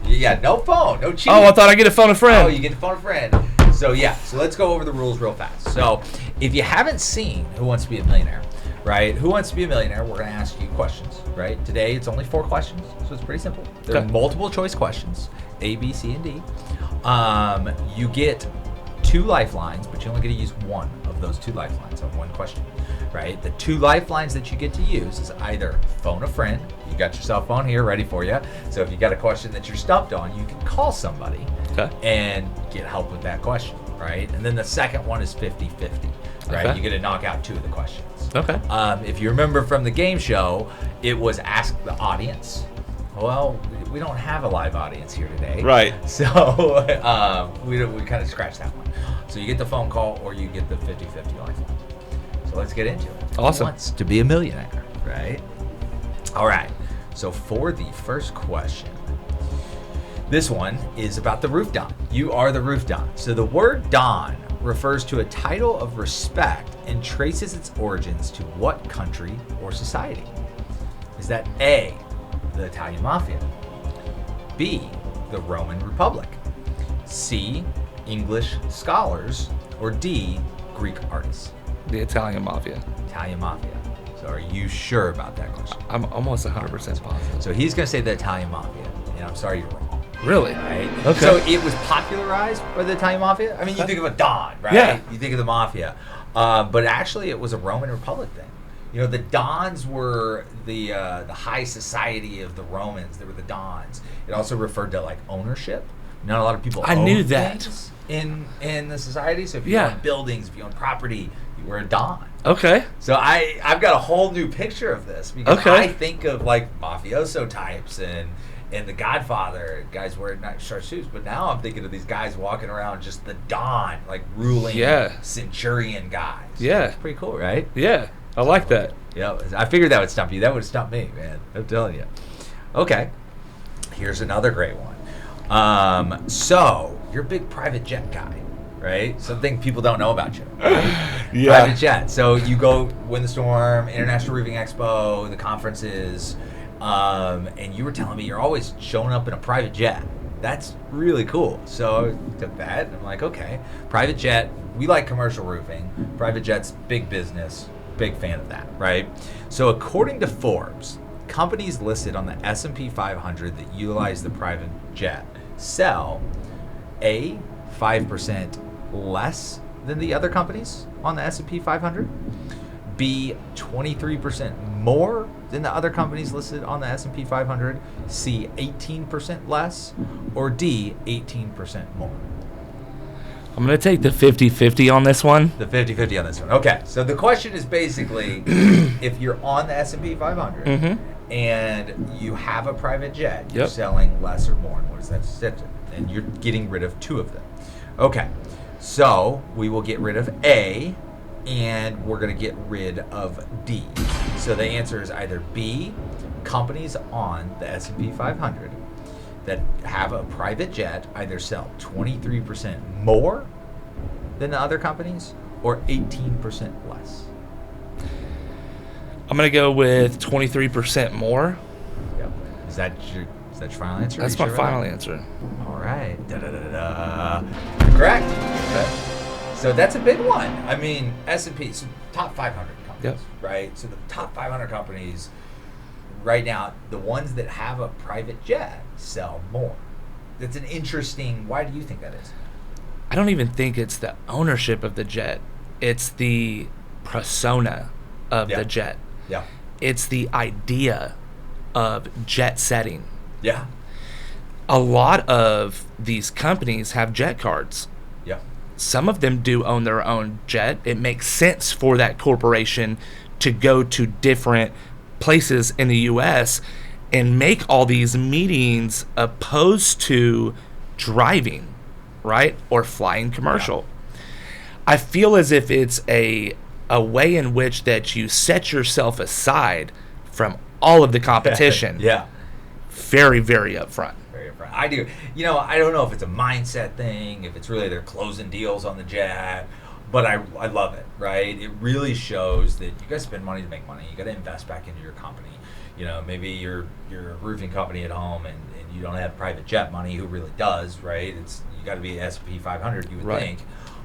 you. Yeah, no phone, no cheating. Oh, I thought I get a phone a friend. Oh, you get to phone a friend. So let's go over the rules real fast. So if you haven't seen Who Wants to Be a Millionaire, right? Who Wants to Be a Millionaire? We're going to ask you questions, right? Today it's only 4 questions, so it's pretty simple. There are multiple choice questions, A, B, C, and D. You get 2 lifelines, but you only get to use one of those 2 lifelines on one question, right? The 2 lifelines that you get to use is either phone a friend. You got your cell phone here ready for you. So if you got a question that you're stumped on, you can call somebody and get help with that question, right? And then the second one is 50-50, right? You get to knock out 2 of the questions. Okay. If you remember from the game show, it was ask the audience. Well, we don't have a live audience here today. Right. So we kind of scratched that one. So you get the phone call or you get the 50-50 lifeline. So let's get into it. Awesome. Who wants to be a millionaire, right? All right. So for the first question, this one is about the RoofDon. You are the RoofDon. So the word Don refers to a title of respect and traces its origins to what country or society? Is that A, the Italian Mafia, B, the Roman Republic, C, English scholars, or D, Greek artists? The Italian Mafia. Italian Mafia. So are you sure about that question? I'm almost 100% positive. So he's going to say the Italian Mafia, and I'm sorry you're wrong. Really? Right? Okay. So it was popularized by the Italian Mafia? I mean, you think of a Don, right? Yeah. You think of the Mafia. But actually, it was a Roman Republic thing. You know, the Dons were the high society of the Romans. They were the Dons. It also referred to, like, ownership. Not a lot of people I knew that. things in the society. So if you own buildings, if you own property, you were a Don. Okay. So I've got a whole new picture of this because I think of like mafioso types and And The Godfather, guys wearing nice sharp shoes. But now I'm thinking of these guys walking around just the Don, like ruling centurion guys. Yeah. It's pretty cool, right? Yeah. I like that. Yeah. I figured that would stump you. That would stump me, man. I'm telling you. Okay. Here's another great one. So, you're a big private jet guy, right? Something people don't know about you. Right? Yeah. Private jet. So, you go Win the Storm, International Roofing Expo, the conferences, and you were telling me you're always showing up in a private jet. That's really cool. So I took that and I'm like, okay, private jet, we like commercial roofing. Private jet's big business, big fan of that, right? So according to Forbes, companies listed on the S&P 500 that utilize the private jet sell 5% less than the other companies on the S&P 500, B, 23% more than the other companies listed on the S&P 500, C, 18% less, or D, 18% more. I'm going to take the 50-50 on this one. The 50-50 on this one. Okay, so the question is basically, if you're on the S&P 500 and you have a private jet, you're selling less or more, and what does that sit? And you're getting rid of two of them. Okay, so we will get rid of A, and we're going to get rid of D. So the answer is either B, companies on the S&P 500 that have a private jet either sell 23% more than the other companies or 18% less. I'm going to go with 23% more. Yep. Is that your final answer? That's my final answer. All right. Correct. Okay. So that's a big one. I mean, S&P, so top 500 companies, right? So the top 500 companies right now, the ones that have a private jet sell more. That's an interesting, why do you think that is? I don't even think it's the ownership of the jet. It's the persona of the jet. Yeah. It's the idea of jet setting. Yeah. A lot of these companies have jet cards. Yeah. Some of them do own their own jet. It makes sense for that corporation to go to different places in the U.S. and make all these meetings opposed to driving, right? Or flying commercial. Yeah. I feel as if it's a way in which that you set yourself aside from all of the competition. Yeah. Very, very upfront. I do. I don't know if it's a mindset thing, if it's really they're closing deals on the jet, but I love it, right? It really shows that you guys spend money to make money. You got to invest back into your company. Maybe you're a roofing company at home and you don't have private jet money. Who really does, right? You got to be S&P 500, you would think.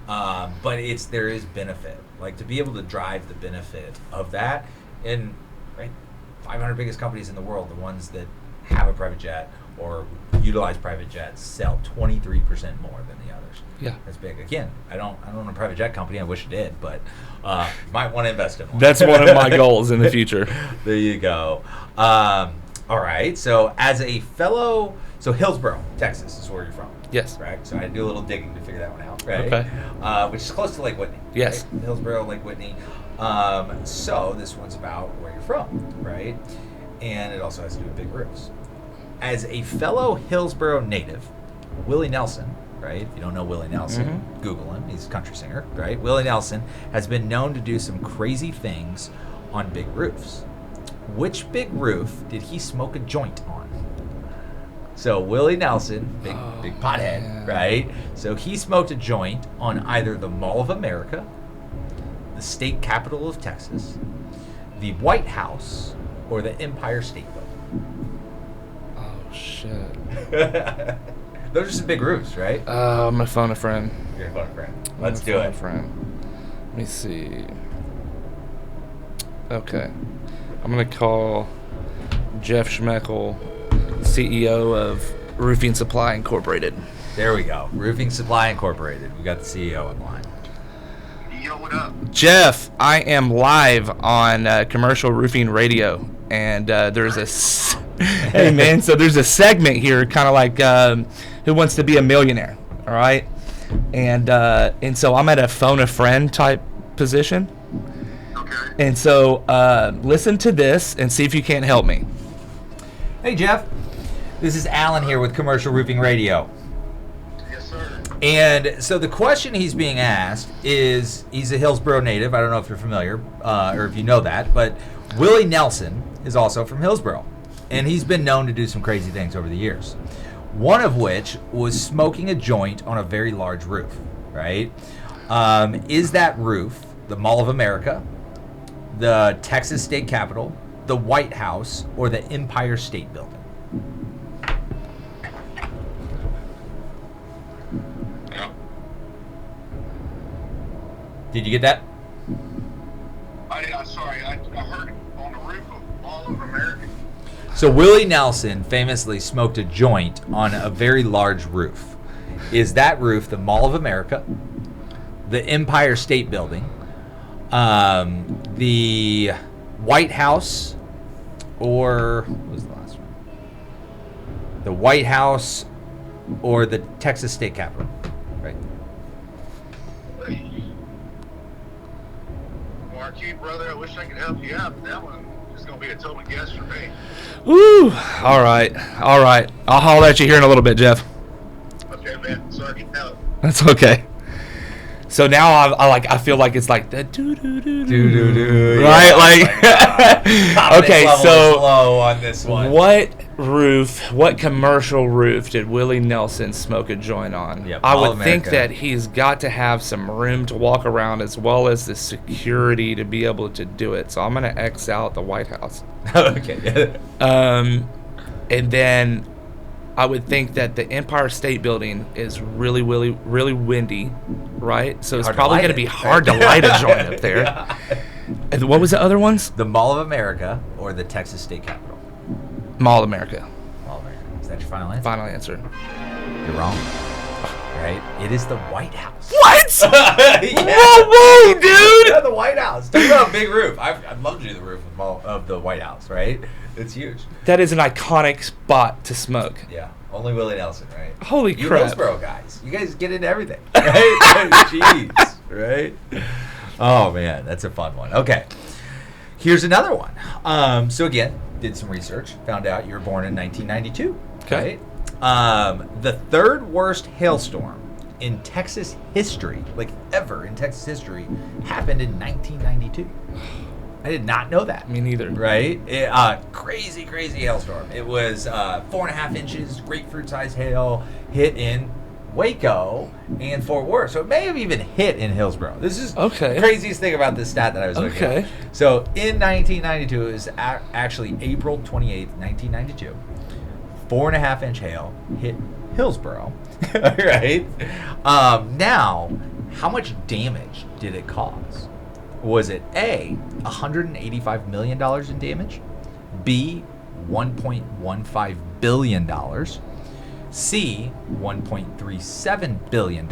But there is benefit, like to be able to drive the benefit of that. And 500 biggest companies in the world, the ones that have a private jet or utilize private jets, sell 23% more than the others. Yeah, that's big. Again, I don't own a private jet company. I wish I did, but might want to invest in one. That's one of my goals in the future. There you go. All right. So as a fellow, Hillsboro, Texas is where you're from. Yes. Right. So I had to do a little digging to figure that one out. Right. Okay. Which is close to Lake Whitney. Yes. Right? Hillsboro, Lake Whitney. So this one's about where you're from, right? And it also has to do with big roofs. As a fellow Hillsboro native, Willie Nelson, right? If you don't know Willie Nelson, Google him. He's a country singer, right? Willie Nelson has been known to do some crazy things on big roofs. Which big roof did he smoke a joint on? So Willie Nelson, big pothead, right? So he smoked a joint on either the Mall of America, the state capitol of Texas, the White House, or the Empire State Building. Shit. Those are some big roofs, right? I'm gonna phone a friend. You're gonna phone a friend. Let's do it. Let me see. Okay. I'm gonna call Jeff Schmeckel, CEO of Roofing Supply Incorporated. There we go. Roofing Supply Incorporated. We got the CEO on the line. Yo, what up? Jeff, I am live on commercial roofing radio, and there's a hey man, so there's a segment here, kind of like Who Wants to Be a Millionaire, all right? And so I'm at a phone a friend type position. Okay. And so listen to this and see if you can't help me. Hey Jeff, This is Alan here with Commercial Roofing Radio. Yes, sir. And so the question he's being asked is, he's a Hillsborough native. I don't know if you're familiar or if you know that, but Willie Nelson is also from Hillsborough. And he's been known to do some crazy things over the years. One of which was smoking a joint on a very large roof, right? Is that roof the Mall of America, the Texas State Capitol, the White House, or the Empire State Building? No. Did you get that? I'm sorry. I heard it on the roof of Mall of America. So Willie Nelson famously smoked a joint on a very large roof. Is that roof the Mall of America, the Empire State Building, the White House, or what was the last one? The White House or the Texas State Capitol, right? Marquis, brother, I wish I could help you out, but that one is going to be a total guess for me. Woo! All right. I'll holler at you here in a little bit, Jeff. Okay, man. Sorry, no. That's okay. So now I feel like it's like the do right, like okay. So low on this one. What commercial roof did Willie Nelson smoke a joint on? Yep, I All would America. think that he's got to have some room to walk around as well as the security to be able to do it. So I'm gonna X out the White House. Okay. And then I would think that the Empire State Building is really windy, right? So it's Hard to probably light going to it. be hard to light a joint up there. Yeah. And what was the other ones? The Mall of America or the Texas State Capitol? Mall of America. Mall of America. Is that your final answer? Final answer. You're wrong. Right? It is the White House. What? Yeah. Whoa, dude! Yeah, the White House. Talk about a big roof. I'd love to do the roof of the White House, right? It's huge. That is an iconic spot to smoke. Yeah. Only Willie Nelson, right? Holy You crap. Hillsborough guys. You guys get into everything. Right? Jeez. Right? Oh, man. That's a fun one. Okay. Here's another one. So, again, did some research. Found out you were born in 1992. Okay. Right? The third worst hailstorm in Texas history, like ever in Texas history, happened in 1992. I did not know that. Me neither. Right? Crazy hailstorm. It was 4.5 inches, grapefruit-sized hail, hit in Waco and Fort Worth. So it may have even hit in Hillsborough. This is Okay. the craziest thing about this stat that I was looking at. Okay. So in 1992, it was actually April 28th, 1992, 4.5 inch hail hit Hillsborough. Right? Now, how much damage did it cause? Was it A, $185 million in damage, B, $1.15 billion, C, $1.37 billion,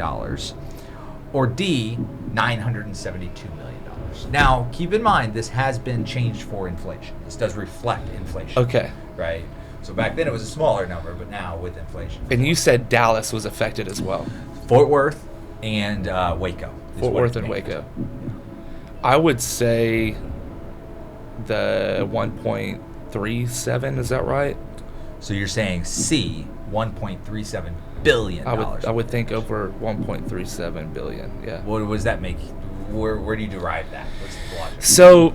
or D, $972 million? Now, keep in mind, this has been changed for inflation. This does reflect inflation. Okay. Right? So back then it was a smaller number, but now with inflation. And you said Dallas was affected as well. Fort Worth and Waco. is Fort what Worth it and made. Waco. I would say the 1.37, is that right? So you're saying C, $1.37 billion. I would think over 1.37 billion. Yeah. What does that make? Where do you derive that? What's the logic? So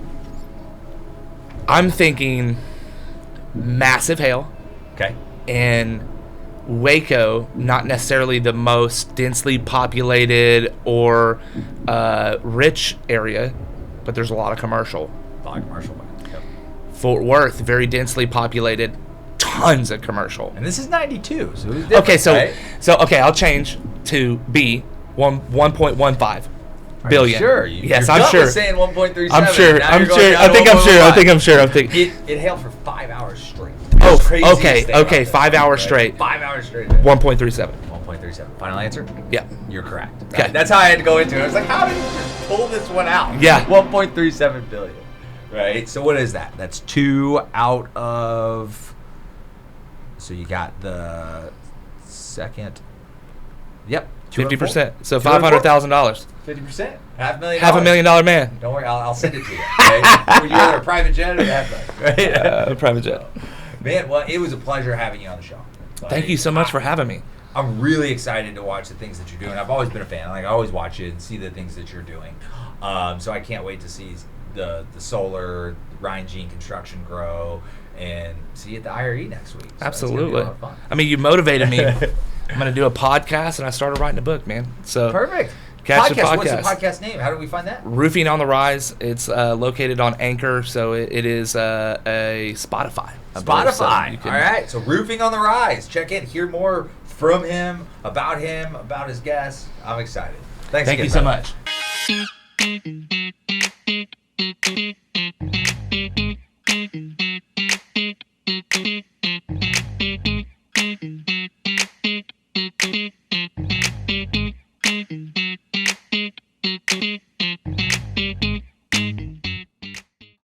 I'm thinking massive hail Okay. and Waco, not necessarily the most densely populated or rich area, but there's a lot of commercial. A lot of commercial. Yep. Fort Worth, very densely populated, tons of commercial. And this is 92, so it was different, Okay, right? so I'll change to B, 1.15 Are billion. you sure? Yes, your I'm gut sure. was saying 1.37. I'm sure. Now I'm you're going sure. down I to think I'm sure. I 1.15. think I'm sure. I'm thinking. It hailed for 5 hours straight. Oh, Craziest okay, thing about okay, this, 5 hours right? straight. 5 hours straight. 1.37. 1.37. Final answer? Yeah. You're correct. Okay. That's how I had to go into it. I was like, how did you just pull this one out? Yeah. 1.37 billion. Right? So what is that? That's 2 out of... So you got the second... Yep. 50%. So Two out of four. $500,000. 50%. $500,000. $500,000 man. Don't worry, I'll send it to you. Right? Would you rather a private jet or a half million? Right? Private jet. Man, well, it was a pleasure having you on the show. Thank you so much for having me. I'm really excited to watch the things that you're doing. I've always been a fan. Like, I always watch it and see the things that you're doing. So I can't wait to see the solar, Ryan Jean construction grow, and see you at the IRE next week. So Absolutely. It's gonna be a lot of fun. I mean, you motivated me. I'm going to do a podcast, and I started writing a book, man. So Perfect. Catch the What's the podcast. podcast name? How do we find that? Roofing on the Rise. It's located on Anchor, so it is a Spotify. I believe. So Spotify. you can- All right. So Roofing on the Rise. Check in. Hear more from him, about his guests. I'm excited. Thanks Thank again, you so brother. much.